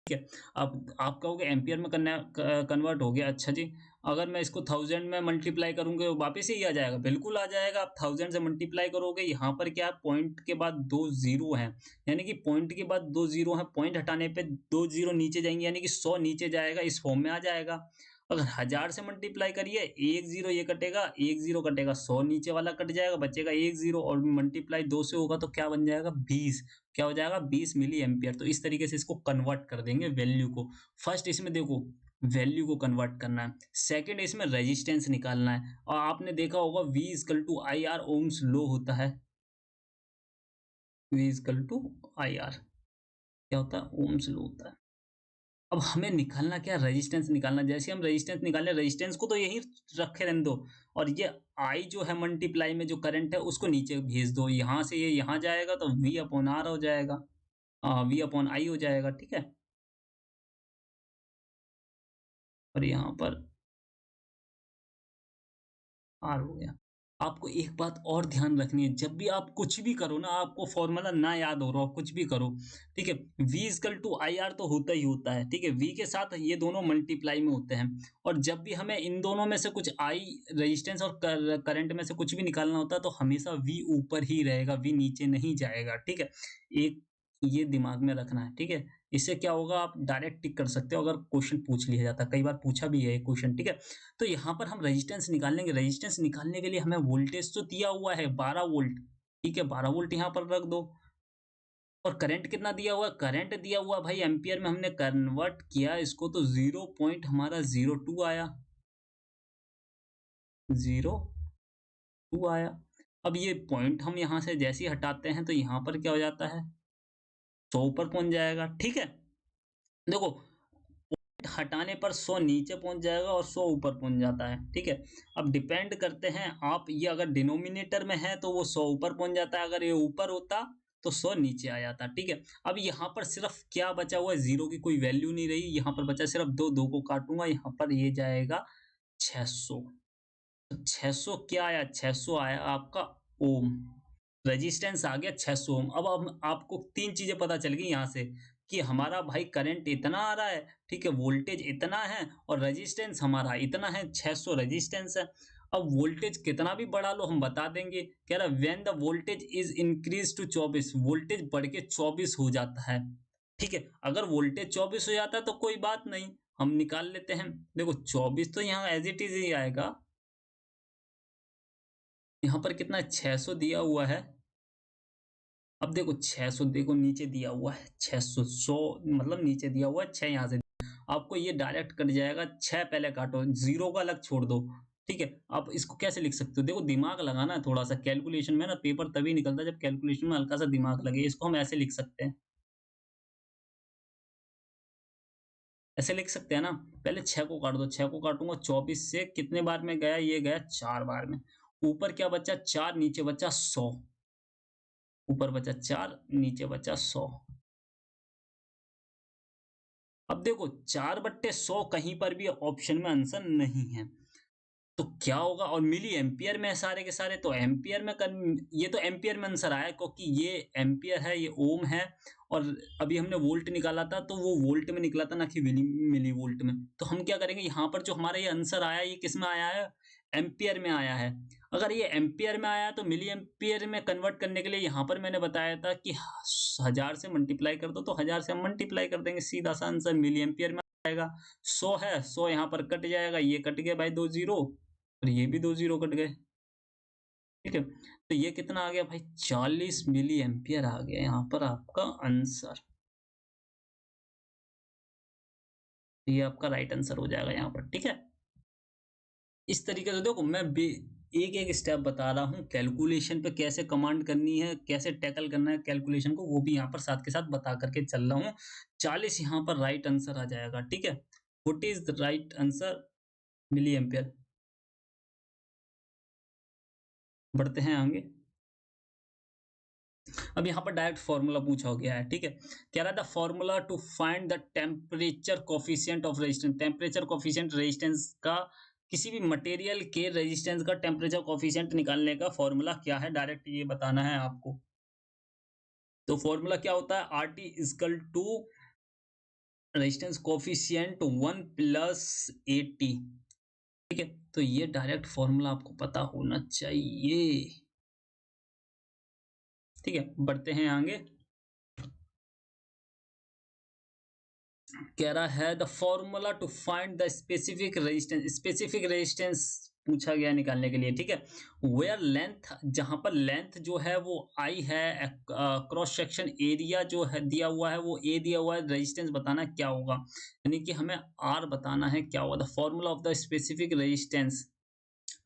ठीक है। अब आप कहोगे एम्पियर में कन्वर्ट हो गया, अच्छा जी, अगर मैं इसको 1000 में मल्टीप्लाई करूंगे वापस ही आ जाएगा, बिल्कुल आ जाएगा। आप 1000 से मल्टीप्लाई करोगे, यहाँ पर क्या है, पॉइंट के बाद 2 जीरो हैं, यानी कि पॉइंट के बाद 2 जीरो हैं, पॉइंट हटाने पे 2 जीरो नीचे जाएंगे, यानी कि 100 नीचे जाएगा, इस फॉर्म में आ जाएगा। अगर 1000 से मल्टीप्लाई करिए, 1 जीरो ये कटेगा, 1 जीरो कटेगा, 100 नीचे वाला कट जाएगा, बचेगा 1 जीरो, और मल्टीप्लाई 2 से होगा तो क्या बन जाएगा, 20, क्या हो जाएगा, 20 मिली एम्पियर। तो इस तरीके से इसको कन्वर्ट कर देंगे वैल्यू को। फर्स्ट इसमें देखो वैल्यू को कन्वर्ट करना है, सेकंड इसमें रेजिस्टेंस निकालना है, और आपने देखा होगा V equal to I R ohm's law होता है, V equal to I R क्या होता है, ओम्स लॉ होता है। अब हमें निकालना क्या, रेजिस्टेंस निकालना। जैसे हम रेजिस्टेंस निकालें, रेजिस्टेंस को तो यहीं रखे रहने दो, और ये आई जो है मल्टीप्लाई में जो करंट है उसको नीचे भेज दो, यहाँ से ये यहाँ जाएगा तो V अपॉन आर हो जाएगा, V अपॉन आई हो जाएगा, ठीक है। और यहाँ पर आर हो गया। आपको एक बात और ध्यान रखनी है, जब भी आप कुछ भी करो ना, आपको फॉर्मूला ना याद हो रहा हो, कुछ भी करो, ठीक है, V equal to I R तो होता ही होता है, ठीक है, V के साथ ये दोनों मल्टीप्लाई में होते हैं, और जब भी हमें इन दोनों में से कुछ आई रेजिस्टेंस और करंट में से कुछ भी निकालना होता है, तो हमेशा V ऊपर ही रहेगा, V नीचे नहीं जाएगा, ठीक है। एक ये दिमाग में रखना है, ठीक है। इससे क्या होगा, आप डायरेक्ट टिक कर सकते हो अगर क्वेश्चन पूछ लिया जाता है, कई बार पूछा भी है ये क्वेश्चन, ठीक है। तो यहाँ पर हम रेजिस्टेंस निकाल लेंगे, रेजिस्टेंस निकालने के लिए हमें वोल्टेज तो दिया हुआ है 12 वोल्ट, ठीक है, 12 वोल्ट यहाँ पर रख दो। और करंट कितना दिया हुआ है, करंट दिया हुआ भाई एम्पियर में, हमने कन्वर्ट किया इसको तो 0 पॉइंट हमारा 02 आया, 02 आया। अब ये पॉइंट हम यहाँ से जैसे ही हटाते हैं तो यहाँ पर क्या हो जाता है, 100 ऊपर पहुंच जाएगा, ठीक है। देखो हटाने पर 100 नीचे पहुंच जाएगा और 100 ऊपर पहुंच जाता है, ठीक है। अब डिपेंड करते हैं आप, ये अगर डिनोमिनेटर में है तो वो 100 ऊपर पहुंच जाता है, अगर ये ऊपर होता तो 100 नीचे आ जाता, ठीक है। अब यहाँ पर सिर्फ क्या बचा हुआ है, जीरो की कोई वैल्यू नहीं रही, यहाँ पर बचा सिर्फ दो, दो को काटूंगा, यहाँ पर ये जाएगा 600। तो 600 क्या आया, 600 आया आपका ओम, रेजिस्टेंस आ गया 600 ओम। अब हम आपको तीन चीजें पता चल गई यहाँ से, कि हमारा भाई करंट इतना आ रहा है, ठीक है, वोल्टेज इतना है, और रेजिस्टेंस हमारा इतना है, 600 रेजिस्टेंस है। अब वोल्टेज कितना भी बढ़ा लो हम बता देंगे, कह रहा when the voltage is increase to 24, voltage बढ़ के 24 हो जाता है, ठीक है। अगर वोल्टेज 24 हो जाता है तो कोई बात नहीं, हम निकाल लेते हैं। देखो 24 तो यहाँ एज इट इज ही आएगा, यहाँ पर कितना 600 दिया हुआ है। अब देखो 600 देखो नीचे दिया हुआ है 600, 100 मतलब नीचे दिया हुआ है 6, यहाँ से आपको ये डायरेक्ट कट जाएगा, 6 पहले काटो, जीरो का अलग छोड़ दो, ठीक है। आप इसको कैसे लिख सकते हो, देखो दिमाग लगाना है थोड़ा सा कैलकुलेशन में ना, पेपर तभी निकलता है जब कैलकुलेशन में हल्का सा दिमाग लगे। इसको हम ऐसे लिख सकते हैं, ऐसे लिख सकते हैं ना, पहले 6 को काट दो, 6 को काटूंगा 24 से, कितने बार में गया, ये गया 4 बार में, ऊपर क्या बचा 4, नीचे बचा 100, ऊपर बचा 4, नीचे बचा 100। अब देखो 4/100 कहीं पर भी ऑप्शन में आंसर नहीं है, तो क्या होगा, और मिली एम्पियर में है सारे के सारे, तो एम्पियर में ये तो एम्पियर में आंसर आया, क्योंकि ये एम्पियर है, ये ओम है, और अभी हमने वोल्ट निकाला था तो वो वोल्ट में निकला था ना कि मिली वोल्ट में। तो हम क्या करेंगे, यहाँ पर जो हमारा ये आंसर आया ये किस में आया है, एम्पियर में आया है। अगर ये एम्पियर में आया तो मिली एम्पियर में कन्वर्ट करने के लिए यहाँ पर मैंने बताया था कि 1000 से मल्टीप्लाई कर दो, तो 1000 से हम मल्टीप्लाई कर देंगे, सीधा सा आंसर मिली एम्पियर में आएगा। 100 है, 100 यहाँ पर कट जाएगा, ये कट गया भाई 2 जीरो और ये भी 2 जीरो कट गए। ठीक है, तो ये कितना आ गया भाई, 40 मिली एम्पियर आ गया यहाँ पर आपका आंसर। ये आपका राइट आंसर हो जाएगा यहाँ पर। ठीक है, इस तरीके से देखो मैं एक एक स्टेप बता रहा हूँ, कैलकुलेशन पे कैसे कमांड करनी है, कैसे टैकल करना है कैलकुलेशन को, वो भी यहाँ पर साथ के साथ बता करके चल रहा हूँ। 40 यहाँ पर राइट आंसर आ जाएगा। ठीक है, what is the right answer, milli ampere. बढ़ते हैं आगे। अब यहाँ पर डायरेक्ट फॉर्मूला पूछा गया है। ठीक है, कह रहा था formula to find the temperature coefficient of resistance. Temperature coefficient resistance का, किसी भी मटेरियल के रेजिस्टेंस का टेम्परेचर कोफिशिएंट निकालने का फॉर्मूला क्या है, डायरेक्ट ये बताना है आपको। तो फॉर्मूला क्या होता है, R T is equal to resistance coefficient 1 plus a T. ठीक है, तो ये डायरेक्ट फॉर्मूला आपको पता होना चाहिए। ठीक है, बढ़ते हैं आगे। कह रहा है the formula to find the specific resistance. Specific resistance पूछा गया निकालने के लिए। ठीक है, वेयर लेंथ, जहां पर लेंथ जो है वो आई है, क्रॉस सेक्शन एरिया जो है दिया हुआ है वो ए दिया हुआ है, रेजिस्टेंस बताना क्या होगा, यानी कि हमें आर बताना है क्या होगा। The formula of the specific resistance,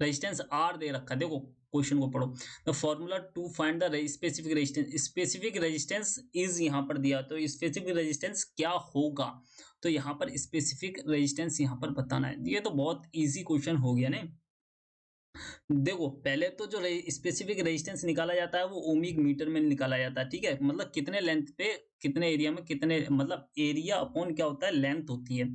resistance R दे रखा है, देखो क्वेश्चन को पढ़ो। The formula to find the specific resistance, specific resistance is यहाँ पर दिया, तो स्पेसिफिक रेजिस्टेंस क्या होगा, तो यहाँ पर स्पेसिफिक रेजिस्टेंस यहाँ पर बताना है। ये तो बहुत इजी क्वेश्चन हो गया नहीं। देखो पहले तो जो स्पेसिफिक रेजिस्टेंस निकाला जाता है वो ओमिक मीटर में निकाला जाता है। ठीक है, मतलब कितने लेंथ पे कितने एरिया में कितने, मतलब एरिया अपॉन क्या होता है, लेंथ होती है।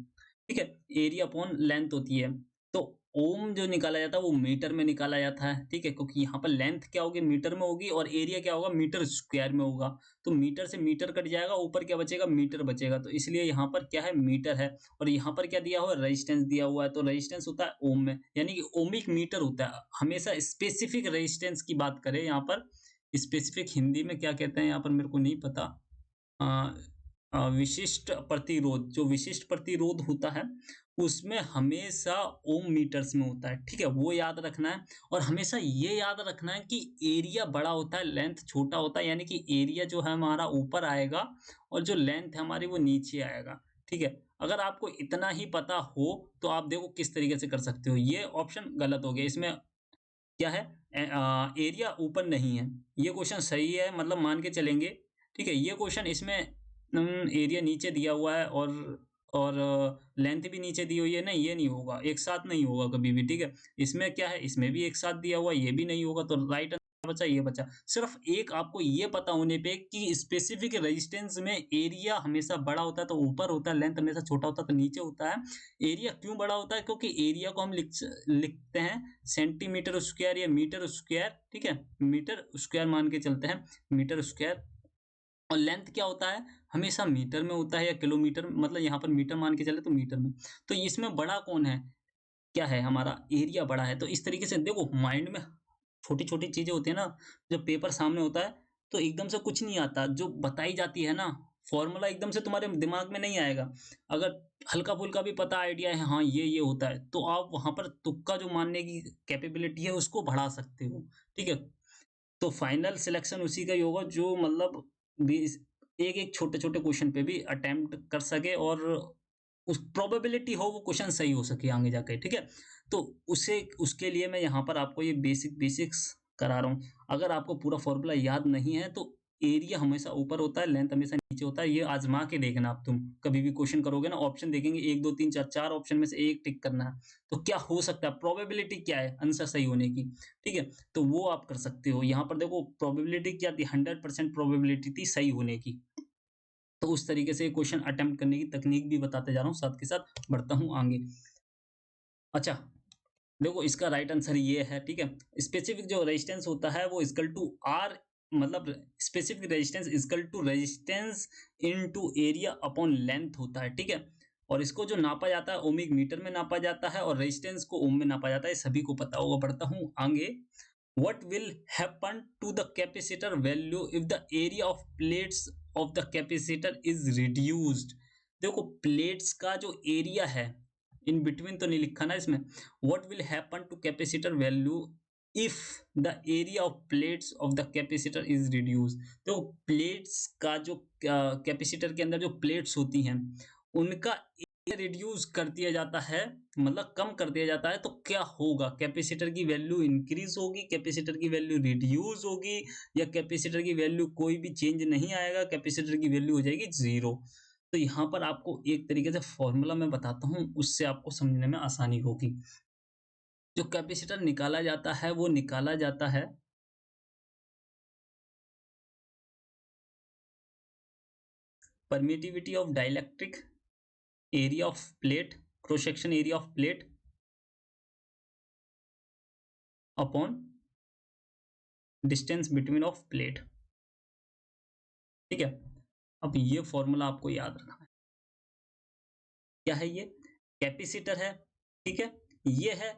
ठीक है, एरिया अपॉन लेंथ होती है। तो ओम जो निकाला जाता है वो मीटर में निकाला जाता है। ठीक है, क्योंकि यहाँ पर लेंथ क्या होगी, मीटर में होगी, और एरिया क्या होगा, मीटर स्क्वायर में होगा। तो मीटर से मीटर कट जाएगा, ऊपर क्या बचेगा, मीटर बचेगा, तो इसलिए यहाँ पर क्या है, मीटर है। और यहाँ पर क्या दिया हुआ है, रेजिस्टेंस दिया हुआ है, तो रेजिस्टेंस होता है ओम में, यानी कि ओमिक मीटर होता है। हमेशा स्पेसिफिक रेजिस्टेंस की बात करें यहाँ पर, स्पेसिफिक हिंदी में क्या कहते हैं यहाँ पर मेरे को नहीं पता। अ विशिष्ट प्रतिरोध, जो विशिष्ट प्रतिरोध होता है उसमें हमेशा ओम मीटर्स में होता है। ठीक है, वो याद रखना है। और हमेशा ये याद रखना है कि एरिया बड़ा होता है, लेंथ छोटा होता है, यानी कि एरिया जो है हमारा ऊपर आएगा और जो लेंथ है हमारी वो नीचे आएगा। ठीक है, अगर आपको इतना ही पता हो तो आप देखो किस तरीके से कर सकते हो। ये ऑप्शन गलत हो गया, इसमें क्या है, एरिया ऊपर नहीं है। ये क्वेश्चन सही है, मतलब मान के चलेंगे। ठीक है, ये क्वेश्चन इसमें एरिया नीचे दिया हुआ है और लेंथ भी नीचे दी हुई है, नहीं ये नहीं होगा, एक साथ नहीं होगा कभी भी। ठीक है, इसमें क्या है, इसमें भी एक साथ दिया हुआ है, ये भी नहीं होगा, तो राइट आंसर बचा ये बचा। सिर्फ एक आपको ये पता होने पे कि स्पेसिफिक रेजिस्टेंस में एरिया हमेशा बड़ा होता है तो ऊपर होता है, लेंथ हमेशा छोटा होता है तो नीचे होता है। एरिया क्यों बड़ा होता है, क्योंकि एरिया को हम लिखते हैं सेंटीमीटर स्क्वायर या मीटर स्क्वायर। ठीक है, मीटर स्क्वायर मान के चलते हैं, मीटर स्क्वायर। और लेंथ क्या होता है, हमेशा मीटर में होता है या किलोमीटर, मतलब यहाँ पर मीटर मान के चले तो मीटर में। तो इसमें बड़ा कौन है, क्या है, हमारा एरिया बड़ा है। तो इस तरीके से देखो माइंड में छोटी छोटी चीजें होती है ना, जब पेपर सामने होता है तो एकदम से कुछ नहीं आता, जो बताई जाती है ना, फॉर्मूला एकदम से तुम्हारे दिमाग में नहीं आएगा। अगर हल्का फुल्का भी पता आइडिया है, हाँ ये होता है, तो आप वहां पर तुक्का जो मानने की कैपेबिलिटी है उसको बढ़ा सकते हो। ठीक है, तो फाइनल सिलेक्शन उसी का ही होगा जो मतलब बीस एक-एक छोटे-छोटे क्वेश्चन पे भी अटेम्प्ट कर सके और उस प्रोबेबिलिटी हो वो क्वेश्चन सही हो सके आगे जाके। ठीक है? तो उसे उसके लिए मैं यहाँ पर आपको ये बेसिक्स करा रहा हूँ। अगर आपको पूरा फ़ॉर्मूला याद नहीं है तो एरिया हमेशा ऊपर होता है, लेंथ हमेशा नीचे होता है। ये आज़मा के देखना आप तुम। कभी भी क्वेश्चन करोगे ना, ऑप्शन देखेंगे 1, 2, 3, 4, 4 ऑप्शन में से एक टिक करना है। तो क्या हो सकता है, प्रोबेबिलिटी क्या है आंसर सही होने की। ठीक है? तो वो आप कर सकते हो। यहाँ पर देखो प्रोबेबिलिटी क्या थी, 100% प्रोबेबिलिटी थी सही होने की। तो उस तरीके से क्वेश्चन अटेम्प्ट करने की तकनीक भी बताते जा रहा हूँ, साथ के साथ बढ़ता हूँ आगे। अच्छा, देखो इसका राइट आंसर ये है। ठीक है, स्पेसिफिक जो रेजिस्टेंस होता है वो इक्वल टू आर मतलब specific resistance equal to resistance into area upon length होता है, ठीक है। और इसको जो नापा जाता है ओमिक मीटर में नापा जाता है और रेजिस्टेंस को ओम में नापा जाता है, सभी को पता होगा। बढ़ता हूँ आगे। What will happen to the capacitor value if the area of plates of the capacitor is reduced? देखो प्लेट्स का जो एरिया है, इन बिटवीन तो नहीं लिखा ना इसमें। What will happen to capacitor value if the area of plates of the capacitor is reduced? देखो प्लेट्स का जो कैपेसिटर के अंदर जो प्लेट्स होती हैं उनका रिड्यूस कर दिया जाता है, मतलब कम कर दिया जाता है, तो क्या होगा? कैपेसिटर की वैल्यू इंक्रीज होगी, कैपेसिटर की वैल्यू रिड्यूस होगी, या कैपेसिटर की वैल्यू कोई भी चेंज नहीं आएगा, कैपेसिटर की वैल्यू हो जाएगी जीरो। तो यहाँ पर आपको एक तरीके से फॉर्मूला मैं बताता हूँ, उससे आपको समझने में आसानी होगी। जो कैपेसिटर निकाला जाता है वो निकाला जाता है permittivity of dielectric area of plate, cross section area of plate upon distance between of plate, ठीक है। अब ये फॉर्मूला आपको याद रखना है। क्या है ये? कैपेसिटर है, ठीक है। ये है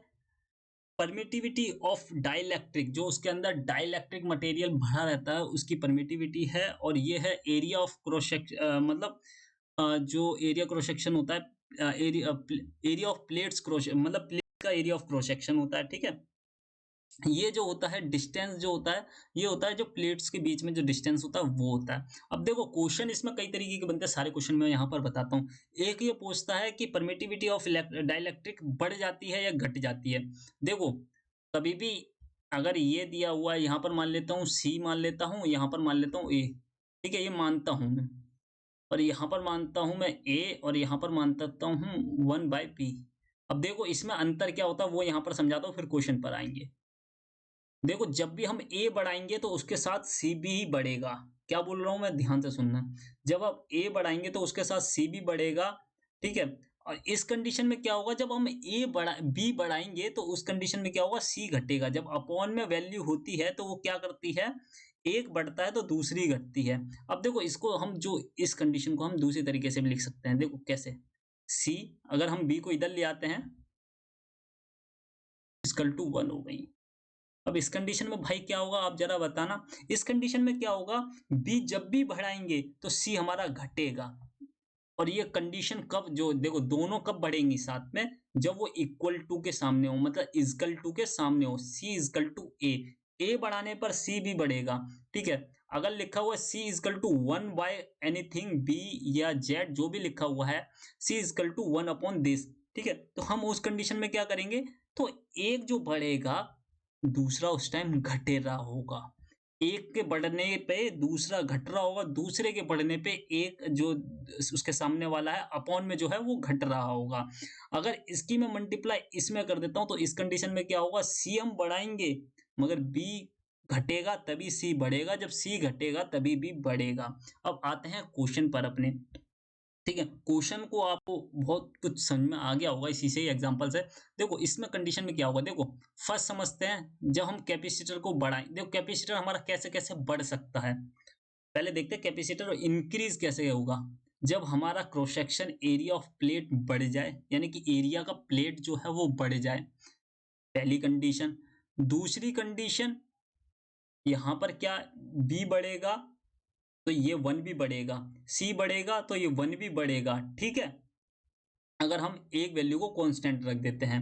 परमिटिविटी ऑफ डाइलेक्ट्रिक, जो उसके अंदर डाइलेक्ट्रिक मटेरियल भरा रहता है उसकी परमिटिविटी है। और ये है एरिया ऑफ क्रॉस सेक्शन, मतलब जो एरिया क्रॉस सेक्शन होता है, एरिया ऑफ प्लेट्स क्रॉस, मतलब प्लेट का एरिया ऑफ क्रॉस सेक्शन होता है, ठीक है। ये जो होता है डिस्टेंस जो होता है, ये होता है जो प्लेट्स के बीच में जो डिस्टेंस होता है वो होता है। अब देखो क्वेश्चन इसमें कई तरीके के बनते हैं, सारे क्वेश्चन मैं यहाँ पर बताता हूँ। एक ये पूछता है कि परमिटिविटी ऑफ डाइलेक्ट्रिक बढ़ जाती है या घट जाती है। देखो कभी भी अगर ये दिया हुआ है, यहाँ पर मान लेता हूँ सी, मान लेता हूँ यहाँ पर मान लेता हूँ ए, ठीक है, ये मानता हूँ मैं। और यहाँ पर मानता हूँ मैं ए, और यहाँ पर मानता हूँ 1/p। अब देखो इसमें अंतर क्या होता है वो यहाँ पर समझाता हूँ, फिर क्वेश्चन पर आएंगे। देखो जब भी हम ए बढ़ाएंगे तो उसके साथ सी भी ही बढ़ेगा। क्या बोल रहा हूं मैं, ध्यान से सुनना। जब आप ए बढ़ाएंगे तो उसके साथ सी भी बढ़ेगा, ठीक है। और इस कंडीशन में क्या होगा, जब हम बी बढ़ाएंगे तो उस कंडीशन में क्या होगा, सी घटेगा। जब अपॉन में वैल्यू होती है तो वो क्या करती है, एक बढ़ता है तो दूसरी घटती है। अब देखो इसको हम जो इस कंडीशन को हम दूसरी तरीके से भी लिख सकते हैं। देखो कैसे, सी अगर हम बी को इधर ले आते हैं, इक्वल टू 1 हो गई। अब इस कंडीशन में भाई क्या होगा, आप जरा बताना। इस कंडीशन में क्या होगा, बी जब भी बढ़ाएंगे तो सी हमारा घटेगा। और ये कंडीशन कब, जो देखो दोनों कब बढ़ेंगी साथ में, जब वो इक्वल टू के सामने हो, मतलब इजकल टू के सामने हो। सी इजकल टू ए बढ़ाने पर सी भी बढ़ेगा, ठीक है। अगर लिखा हुआ सी इजकल टू 1/एनीथिंग बी या जेड, जो भी लिखा हुआ है, सी इजकल टू 1/दिस, ठीक है। तो हम उस कंडीशन में क्या करेंगे, तो एक जो बढ़ेगा दूसरा उस टाइम घटे रहा होगा। एक के बढ़ने पे दूसरा घट रहा होगा, दूसरे के बढ़ने पे एक जो उसके सामने वाला है अपॉन में जो है वो घट रहा होगा। अगर इसकी मैं मल्टीप्लाई इसमें कर देता हूँ तो इस कंडीशन में क्या होगा, सी हम बढ़ाएंगे मगर बी घटेगा तभी सी बढ़ेगा, जब सी घटेगा तभी बी बढ़ेगा। अब आते हैं क्वेश्चन पर अपने, ठीक है। क्वेश्चन को आपको बहुत कुछ समझ में आ गया होगा इसी से ही एग्जांपल से। देखो इसमें कंडीशन में क्या होगा, देखो फर्स्ट समझते हैं। जब हम कैपेसिटर को बढ़ाएं, देखो कैपेसिटर हमारा कैसे कैसे बढ़ सकता है, पहले देखते हैं कैपेसिटर इंक्रीज कैसे होगा। जब हमारा cross section area of plate बढ़ जाए, यानी कि एरिया का प्लेट जो है वो बढ़ जाए, पहली कंडीशन। दूसरी कंडीशन, यहाँ पर क्या बी बढ़ेगा तो ये 1 भी बढ़ेगा, सी बढ़ेगा तो ये 1 भी बढ़ेगा, ठीक है। अगर हम एक वैल्यू को कांस्टेंट रख देते हैं।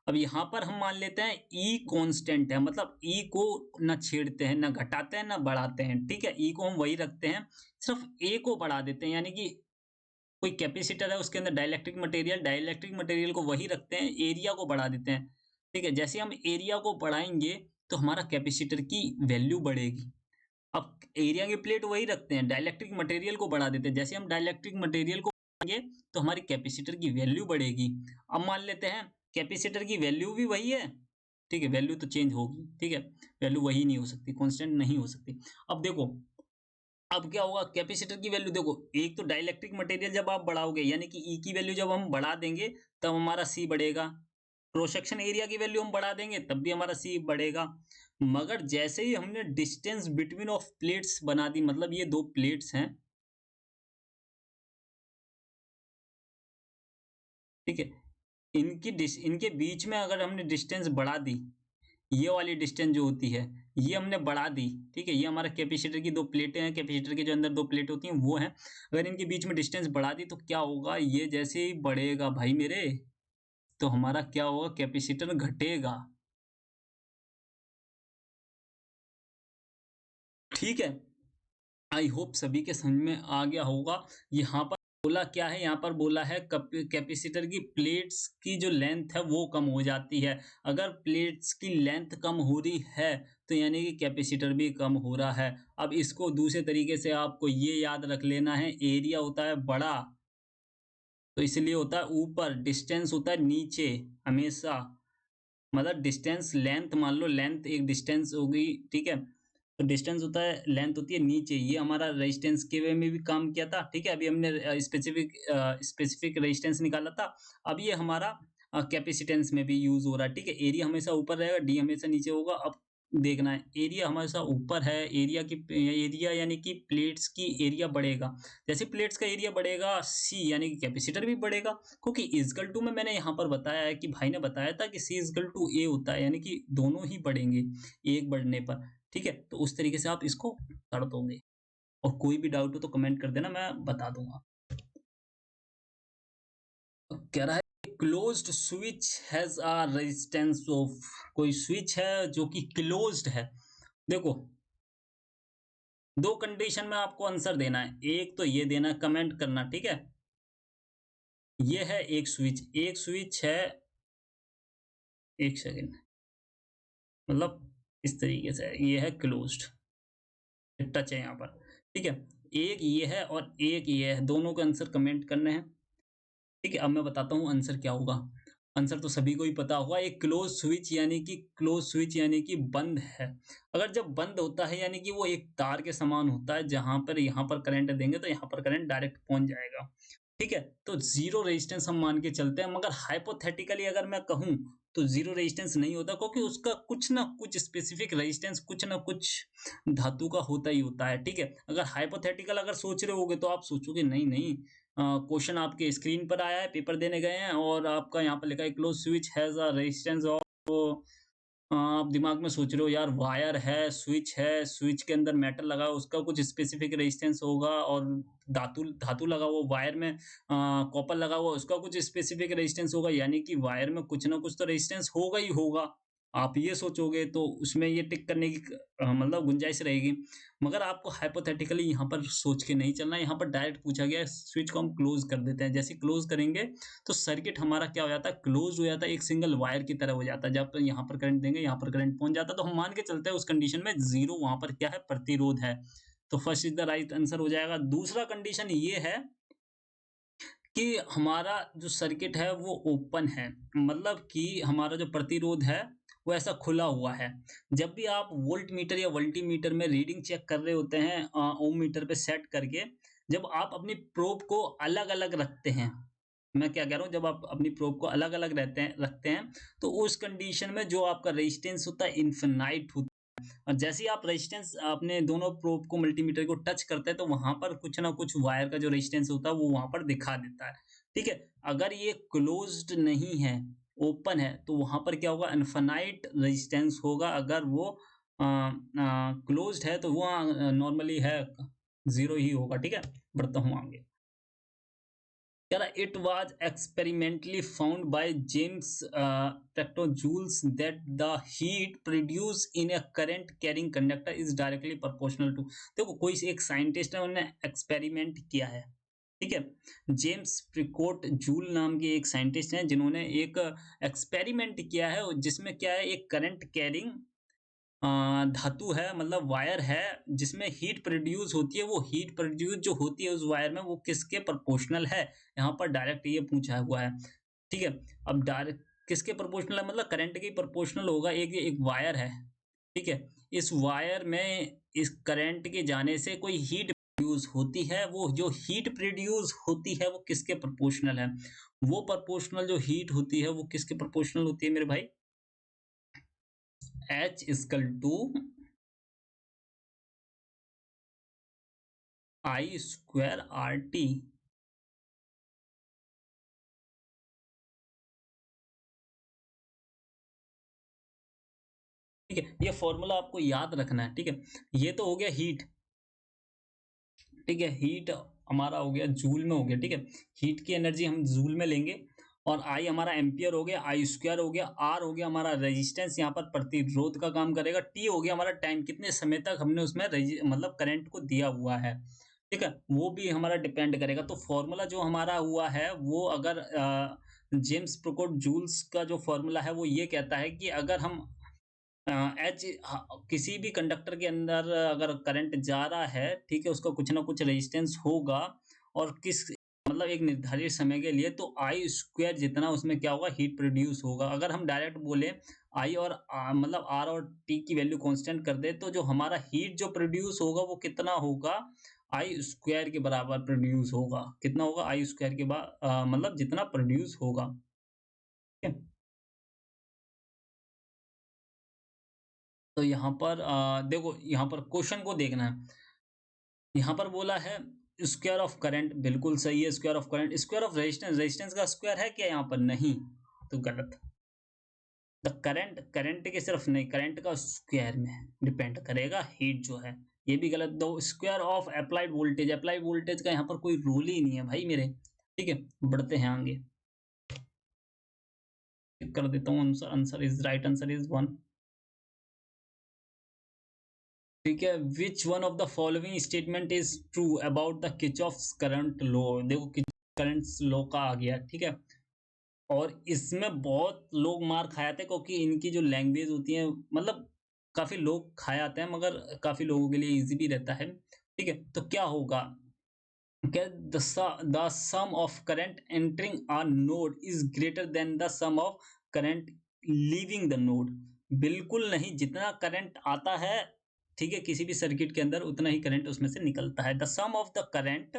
अब यहाँ पर हम मान लेते हैं ई कांस्टेंट है, मतलब ई को ना छेड़ते हैं, ना घटाते हैं, ना बढ़ाते हैं, ठीक है। ई को हम वही रखते हैं, सिर्फ ए को बढ़ा देते हैं। यानी कि कोई कैपेसिटर है उसके अंदर डाइलेक्ट्रिक मटेरियल को वही रखते हैं, एरिया को बढ़ा देते हैं, ठीक है। जैसे हम एरिया को बढ़ाएंगे तो हमारा कैपेसिटर की वैल्यू बढ़ेगी। अब एरिया की प्लेट वही रखते हैं, डाइलेक्ट्रिक मटेरियल को बढ़ा देते हैं। जैसे हम डाइलेक्ट्रिक मटेरियल को बढ़ाएंगे तो हमारी कैपेसिटर की वैल्यू बढ़ेगी। अब मान लेते हैं कैपेसिटर की वैल्यू भी वही है, ठीक है, वैल्यू तो चेंज होगी, ठीक है। वैल्यू वही नहीं हो सकती, कांस्टेंट नहीं हो सकती। अब देखो अब क्या होगा, कैपेसिटर की वैल्यू देखो, एक तो डाइलेक्ट्रिक मटेरियल जब आप बढ़ाओगे, यानी कि ई की वैल्यू जब हम बढ़ा देंगे तब हमारा सी बढ़ेगा। क्रॉस सेक्शन एरिया की वैल्यू हम बढ़ा देंगे तब भी हमारा सी बढ़ेगा। मगर जैसे ही हमने डिस्टेंस बिटवीन ऑफ प्लेट्स बना दी, मतलब ये 2 प्लेट्स हैं, ठीक है? इनके बीच में अगर हमने डिस्टेंस बढ़ा दी, ये वाली डिस्टेंस जो होती है, ये हमने बढ़ा दी, ठीक है? ये हमारा कैपेसिटर की 2 प्लेटें हैं, कैपेसिटर के जो अंदर 2 प्लेट होती हैं, वो हैं। अगर इनके बीच में डिस्टेंस बढ़ा दी, तो क्या होगा? ये जैसे ही बढ़ेगा भाई मेरे, तो हमारा क्या होगा? कैपेसिटर घटेगा, ठीक है? आई होप सभी के समझ में आ गया होगा। यहाँ पर बोला क्या है? यहाँ पर बोला है कैपेसिटर की प्लेट्स की जो लेंथ है वो कम हो जाती है। अगर प्लेट्स की लेंथ कम हो रही है तो यानी कि कैपेसिटर भी कम हो रहा है। अब इसको दूसरे तरीके से आपको ये याद रख लेना है, एरिया होता है बड़ा, तो इसलिए होता है ऊपर, डिस्टेंस होता है नीचे हमेशा। मतलब डिस्टेंस लेंथ, मान लो लेंथ एक डिस्टेंस हो गई, ठीक है? तो डिस्टेंस होता है, लेंथ होती है नीचे। ये हमारा रेजिस्टेंस के वे में भी काम किया था, ठीक है? अभी हमने स्पेसिफिक रेजिस्टेंस निकाला था। अब ये हमारा कैपेसिटेंस में भी यूज़ हो रहा है, ठीक है? एरिया हमेशा ऊपर रहेगा, डी हमेशा नीचे होगा। अब देखना है, एरिया हमेशा ऊपर है, एरिया यानी कि प्लेट्स की एरिया बढ़ेगा। जैसे प्लेट्स का एरिया बढ़ेगा, सी यानी कि कैपेसिटर भी बढ़ेगा। क्योंकि इक्वल टू में मैंने यहाँ पर बताया है कि भाई ने बताया था कि सी इक्वल टू ए होता है, यानी कि दोनों ही बढ़ेंगे एक बढ़ने पर, ठीक है? तो उस तरीके से आप इसको कर दोगे। और कोई भी डाउट हो तो कमेंट कर देना, मैं बता दूंगा। तो कह रहा है closed switch has a resistance of, कोई स्विच है जो कि क्लोज्ड है। देखो, दो कंडीशन में आपको आंसर देना है। एक तो ये देना, कमेंट करना, ठीक है? ये है एक स्विच है, एक सेकेंड, मतलब इस तरीके से है, ये है क्लोज्ड, टच है यहाँ पर, ठीक है? एक ये है और एक ये है, दोनों का आंसर कमेंट करने हैं, ठीक है? अब मैं बताता हूँ आंसर क्या होगा। आंसर तो सभी को ही पता होगा, एक क्लोज स्विच यानी कि बंद है। अगर जब बंद होता है यानी कि वो एक तार के समान होता है, जहां पर यहाँ पर करंट देंगे तो यहाँ पर करंट डायरेक्ट पहुंच जाएगा, ठीक है? तो जीरो रेजिस्टेंस हम मान के चलते हैं, मगर हाइपोथेटिकली अगर मैं कहूँ तो जीरो रेजिस्टेंस नहीं होता, क्योंकि उसका कुछ ना कुछ स्पेसिफिक रेजिस्टेंस, कुछ ना कुछ धातु का होता ही होता है, ठीक है? अगर हाइपोथेटिकल अगर सोच रहे होगे तो आप सोचोगे नहीं नहीं, क्वेश्चन आपके स्क्रीन पर आया है, पेपर देने गए हैं और आपका यहाँ पर लिखा है close switch has a resistance of, आप दिमाग में सोच रहे हो यार वायर है, स्विच के अंदर मेटल लगा है, उसका कुछ स्पेसिफिक रेजिस्टेंस होगा, और धातु धातु लगा हुआ वायर में, कॉपर लगा हुआ उसका कुछ स्पेसिफिक रेजिस्टेंस होगा, यानी कि वायर में कुछ ना कुछ तो रेजिस्टेंस होगा ही होगा। आप ये सोचोगे तो उसमें ये टिक करने की मतलब गुंजाइश रहेगी। मगर आपको हाइपोथेटिकली यहाँ पर सोच के नहीं चलना है, यहाँ पर डायरेक्ट पूछा गया है, स्विच को हम क्लोज कर देते हैं। जैसे क्लोज करेंगे तो सर्किट हमारा क्या हो जाता है? क्लोज हो जाता है, एक सिंगल वायर की तरह हो जाता है। जब यहाँ पर करंट देंगे, यहाँ पर करंट पहुंच जाता है, तो हम मान के चलते हैं उस कंडीशन में जीरो वहां पर क्या है? प्रतिरोध है। तो first is the right answer हो जाएगा। दूसरा कंडीशन ये है कि हमारा जो सर्किट है वो ओपन है, मतलब कि हमारा जो प्रतिरोध है वो ऐसा खुला हुआ है। जब भी आप वोल्ट मीटर या वोल्टीमीटर में रीडिंग चेक कर रहे होते हैं, ओम मीटर पे सेट करके, जब आप अपनी प्रोब को अलग अलग रखते हैं, मैं क्या कह रहा हूँ, जब आप अपनी प्रोब को अलग अलग रखते हैं, तो उस कंडीशन में जो आपका रेजिस्टेंस होता है इन्फिनाइट होता है। और जैसे ही आप रेजिस्टेंस अपने दोनों प्रोब को, मल्टीमीटर को टच करते हैं, तो वहां पर कुछ ना कुछ वायर का जो रेजिस्टेंस होता है वो वहां पर दिखा देता है, ठीक है? अगर ये क्लोज्ड नहीं है, ओपन है, तो वहां पर क्या होगा? इनफाइनाइट रेजिस्टेंस होगा। अगर वो क्लोज्ड है तो वो नॉर्मली है, जीरो ही होगा, ठीक है? बढ़ता हूँ आगे। Yeah, it was experimentally found by James Pectojoules that the heat produced in a current carrying conductor is directly proportional to, देखो कोई एक साइंटिस्ट है, उन्होंने एक्सपेरिमेंट किया है, ठीक है? जेम्स प्रिकोट जूल नाम के एक साइंटिस्ट हैं, जिन्होंने एक एक्सपेरिमेंट किया है, जिसमें क्या है, एक करंट कैरिंग धातु है, मतलब वायर है, जिसमें हीट प्रोड्यूस होती है। वो हीट प्रोड्यूस जो होती है उस वायर में, वो किसके प्रोपोर्शनल है? यहाँ पर डायरेक्ट ये पूछा हुआ है, ठीक है? अब डायरेक्ट किसके प्रोपोर्शनल है? मतलब करंट के प्रोपोर्शनल होगा। एक एक वायर है, ठीक है? इस वायर में इस करंट के जाने से कोई हीट प्रोड्यूस होती है, वो जो हीट प्रोड्यूस होती है वो किसके प्रोपोर्शनल है? वो प्रोपोर्शनल जो हीट होती है वो किसके प्रोपोर्शनल होती है मेरे भाई? H equal to I square R T. ठीक है, ये फॉर्मूला आपको याद रखना है। ठीक है, ये तो हो गया हीट। ठीक है, हीट हमारा हो गया जूल में हो गया। ठीक है, हीट की एनर्जी हम जूल में लेंगे। और आई हमारा एम्पियर हो गया, आई स्क्वायर हो गया, आर हो गया हमारा रेजिस्टेंस, यहाँ पर प्रतिरोध का काम करेगा, टी हो गया हमारा टाइम, कितने समय तक हमने उसमें मतलब करंट को दिया हुआ है। ठीक है, वो भी हमारा डिपेंड करेगा। तो फॉर्मूला जो हमारा हुआ है वो अगर जेम्स प्रोकोट जूल्स का जो फॉर्मूला है वो ये कहता है कि अगर हम एच किसी भी कंडक्टर के अंदर अगर करंट जा रहा है, ठीक है, उसका कुछ ना कुछ रेजिस्टेंस होगा। और किस मतलब एक निर्धारित समय के लिए, तो आई स्क्वायर जितना उसमें क्या होगा, हीट प्रोड्यूस होगा। अगर हम डायरेक्ट बोले आई और मतलब आर और टी की वैल्यू कांस्टेंट कर दे, तो जो हमारा हीट जो प्रोड्यूस होगा वो कितना होगा, आई स्क्वायर के बराबर प्रोड्यूस होगा। कितना होगा, आई स्क्वायर के मतलब जितना प्रोड्यूस होगा। ठीक है, तो यहाँ पर देखो, यहाँ पर क्वेश्चन को देखना है। यहाँ पर बोला है स्क्वायर ऑफ करंट, बिल्कुल सही है। Square of current, square of resistance, resistance का स्क्वायर है क्या यहाँ पर, नहीं, तो गलत। द करंट, करंट के सिर्फ नहीं, करंट का स्क्वायर में डिपेंड करेगा हीट जो है, ये भी गलत। दो square of applied voltage, applied voltage का यहाँ पर कोई रूल ही नहीं है भाई मेरे। ठीक है, बढ़ते हैं आगे, कर देता हूँ answer. Answer is right, answer is one. ठीक है, which one of the following statement is true about the Kirchhoff's current law. देखो, करंट लॉ का आ गया। ठीक है, और इसमें बहुत लोग मार खाए थे, क्योंकि इनकी जो लैंग्वेज होती है, मतलब काफी लोग खाए आते हैं, मगर काफी लोगों के लिए इजी भी रहता है। ठीक है, तो क्या होगा, क्या the sum of current entering a node is greater than the sum of current leaving the node. बिल्कुल नहीं, जितना करंट आता है, ठीक है, किसी भी सर्किट के अंदर उतना ही करंट उसमें से निकलता है। The sum of the current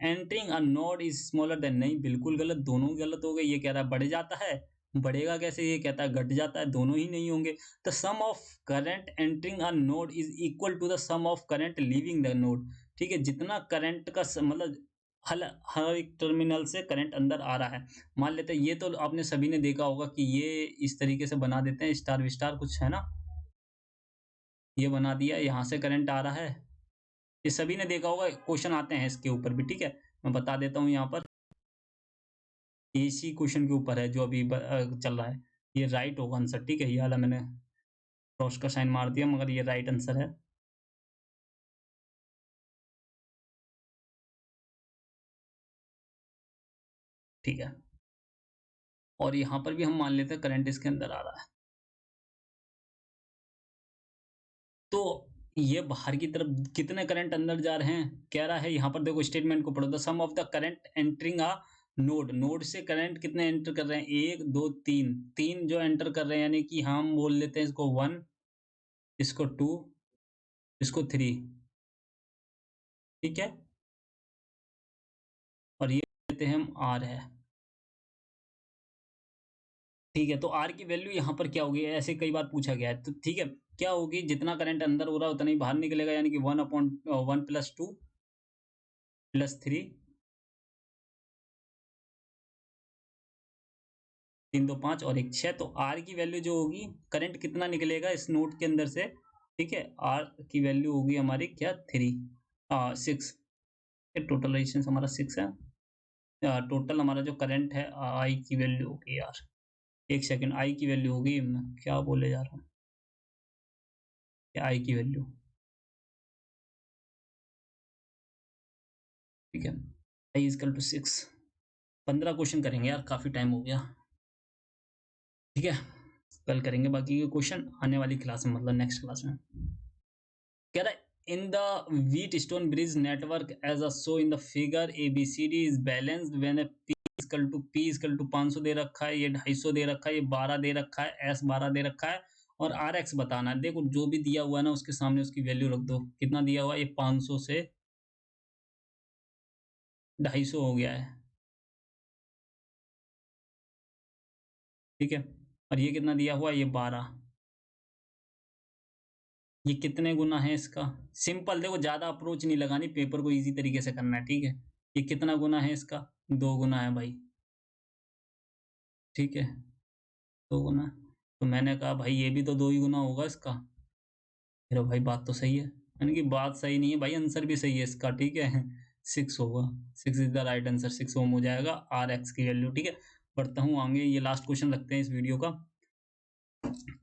entering a node is smaller than, नहीं, बिल्कुल गलत, दोनों गलत हो गए। ये कह रहा है बढ़ जाता है, बढ़ेगा कैसे, ये कहता है घट जाता है, दोनों ही नहीं होंगे। The sum of current entering a node is equal to the sum of current leaving the node. ठीक है, जितना करंट का मतलब हल हर एक टर्मिनल से करंट अंदर आ रहा है। मान लेते हैं, ये तो आपने सभी ने देखा होगा कि ये इस तरीके से बना देते हैं, स्टार विस्टार कुछ है ना, ये बना दिया, यहाँ से करंट आ रहा है। ये सभी ने देखा होगा, क्वेश्चन आते हैं इसके ऊपर भी। ठीक है, मैं बता देता हूँ यहाँ पर, इसी क्वेश्चन के ऊपर है जो अभी चल रहा है। ये राइट होगा आंसर। ठीक है, ये वाला मैंने क्रॉस का साइन मार दिया, मगर ये राइट आंसर है। ठीक है, और यहाँ पर भी हम मान लेते हैं करंट इसके अंदर आ रहा है। तो ये बाहर की तरफ कितने करंट अंदर जा रहे हैं, कह रहा है यहाँ पर, देखो स्टेटमेंट को पढ़ो। The sum of the current entering a node, node से करंट कितने एंटर कर रहे हैं, एक दो तीन, तीन जो एंटर कर रहे हैं, यानी कि हम बोल लेते हैं इसको वन, इसको टू, इसको थ्री। ठीक है, और ये लेते हैं हम आर है। ठीक है, तो आर की वैल्यू यहाँ पर क्या होगी, ऐसे कई बार पूछा गया है। तो ठीक है, क्या होगी, जितना करंट अंदर हो रहा है उतना ही बाहर निकलेगा, यानी कि one upon one plus two plus three, तीन दो पाँच और एक छः। तो आर की वैल्यू जो होगी, करंट कितना निकलेगा इस नोड के अंदर से, ठीक है, आर की वैल्यू होगी हमारी क्या, थ्री, सिक्स। टोटल रेजिस्टेंस हमारा सिक्स है। टोटल हमारा जो करंट है, आई की वैल्यू होगी यार, एक सेकेंड, आई की वैल्यू होगी, मैं क्या बोले जा रहा हूँ, आई की वैल्यू, ठीक है, आई इजकल टू सिक्स। 15 क्वेश्चन करेंगे यार, काफी टाइम हो गया। ठीक है, कल करेंगे बाकी के क्वेश्चन, आने वाली क्लास में, मतलब नेक्स्ट क्लास में। कह रहा है in the wheatstone bridge network as a show in the figure A B C D is balanced when A P is equal to 500 दे रखा है, ये 250 दे रखा है, ये 12 दे रखा है, एस 12 दे रखा है, और आर एक्स बताना है। देखो, जो भी दिया हुआ है ना उसके सामने उसकी वैल्यू रख दो। कितना दिया हुआ है, ये 500 से 250 हो गया है। ठीक है, और ये कितना दिया हुआ है, ये 12। ये कितने गुना है इसका? सिंपल देखो, ज़्यादा अप्रोच नहीं लगानी, पेपर को ईज़ी तरीके से करना है, ठीक है? ये कितना गुना है इसका? 2 गुना है भाई, ठीक है? 2 गुना। तो मैंने कहा भाई ये भी तो 2 ही गुना होगा इसका। मेरा भाई बात तो सही है। मैंने कि बात सही नहीं है भाई, आंसर भी सही है इसका, ठीक है? 6 होगा, 6 इज़ द राइट आंसर, 6 ओम हो जाएगा Rx की वैल्यू, ठीक है? बढ़ता हूँ आगे, ये लास्ट क्वेश्चन रखते हैं इस वीडियो का।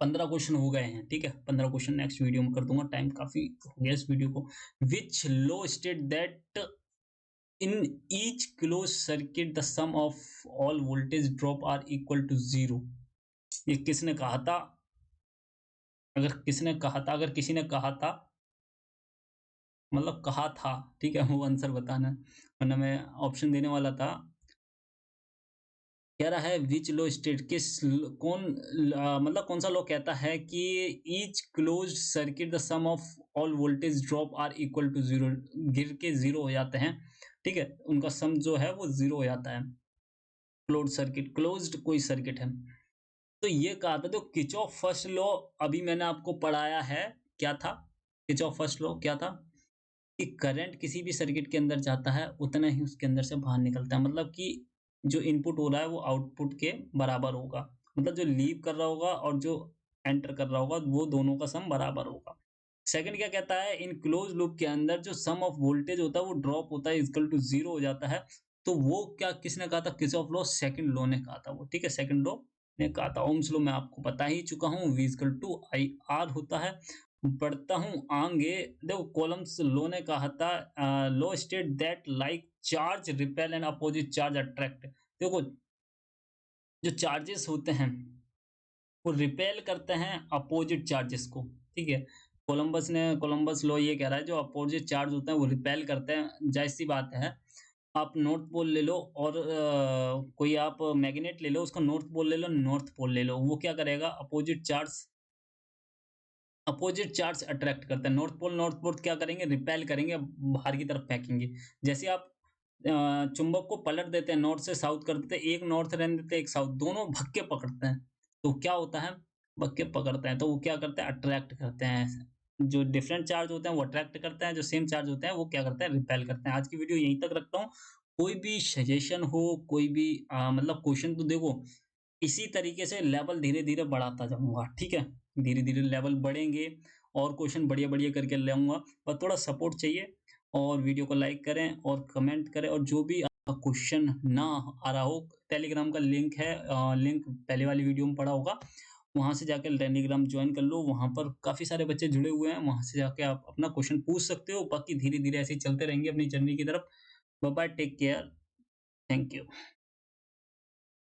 15 क्वेश्चन हो गए हैं, ठीक है? 15 क्वेश्चन नेक्स्ट वीडियो में कर दूँगा, टाइम काफ़ी हो गया इस वीडियो को। Which law state that in each closed circuit the sum of all voltage drop are equal to 0? ये किसने कहा था? अगर किसी ने कहा था, मतलब कहा था, ठीक है? वो आंसर बताना है, वरना मैं ऑप्शन देने वाला था। कह रहा है व्हिच लॉ स्टेट, मतलब कौन सा लॉ कहता है कि each closed circuit the sum of all voltage drop are equal to 0, गिर के 0 हो जाते हैं, ठीक है? उनका सम जो है वो 0 हो जाता है। क्लोज्ड कोई सर्किट है। तो ये कहा था, तो किर्चॉफ फर्स्ट लॉ अभी मैंने आपको पढ़ाया है, क्या था? किर्चॉफ फर्स्ट लॉ क्या था? कि करंट किसी भी सर्किट के अंदर जाता है, उतना ही उसके अंदर से बाहर निकलता है। मतलब कि जो इनपुट हो रहा है वो आउटपुट के बराबर होगा। मतलब जो लीव कर रहा होगा और जो एंटर कर रहा होगा, वो दोनों का सम बराबर होगा। सेकंड क्या कहता है? इन क्लोज़ लूप के अंदर जो सम ऑफ वोल्टेज होता है वो ड्रॉप होता है, इक्वल टू 0 हो जाता है। तो वो क्या किसने कहा था? किर्चॉफ लॉ सेकंड लॉ ने कहा था वो, ठीक है? सेकंड लॉ ने कहा था। ओम्स लॉ मैं आपको बता ही चुका हूँ, V equal to I R होता है। बढ़ता हूँ आगे, देखो कॉलम्स लॉ ने कहा था, law state that like charge repel and opposite charge attract. देखो, जो चार्जेस होते हैं वो रिपेल करते हैं अपोजिट चार्जेस को, ठीक है? कोलंबस लॉ ये कह रहा है, जो अपोजिट चार्ज होते हैं वो रिपेल करते हैं, जाहिर-सी बात है। आप नॉर्थ पोल ले लो और कोई आप मैग्नेट ले लो, उसका नॉर्थ पोल ले लो, नॉर्थ पोल ले लो, वो क्या करेगा? अपोजिट चार्ज अट्रैक्ट करता है। नॉर्थ पोल क्या करेंगे? रिपेल करेंगे, बाहर की तरफ फेंकेंगे। जैसे आप चुंबक को पलट देते हैं, नॉर्थ से साउथ कर देते हैं, एक नॉर्थ रहने देते हैं, एक साउथ, दोनों भग के पकड़ते हैं। तो क्या होता है? भग के पकड़ते हैं, तो वो क्या करते हैं? अट्रैक्ट करते हैं। जो डिफरेंट चार्ज होते हैं वो अट्रैक्ट करते हैं, जो सेम चार्ज होते हैं वो क्या करते हैं? रिपेल करते हैं। आज की वीडियो यहीं तक रखता हूँ। कोई भी सजेशन हो, कोई भी मतलब क्वेश्चन, तो देखो इसी तरीके से लेवल धीरे-धीरे बढ़ाता जाऊँगा, ठीक है? धीरे-धीरे लेवल बढ़ेंगे और क्वेश्चन बढ़िया-बढ़िया करके लाऊँगा, पर थोड़ा सपोर्ट चाहिए। और वीडियो को लाइक करें और कमेंट करें, और जो भी आपका क्वेश्चन ना आ रहा हो, टेलीग्राम का लिंक है, लिंक पहले वाली वीडियो में पड़ा होगा, वहाँ से जाके टेलीग्राम जॉइन कर लो, वहाँ पर काफ़ी सारे बच्चे जुड़े हुए हैं, वहाँ से जाके आप अपना क्वेश्चन पूछ सकते हो। बाकी धीरे-धीरे ऐसे ही चलते रहेंगे अपनी जर्नी की तरफ। Bye bye, take care, thank you.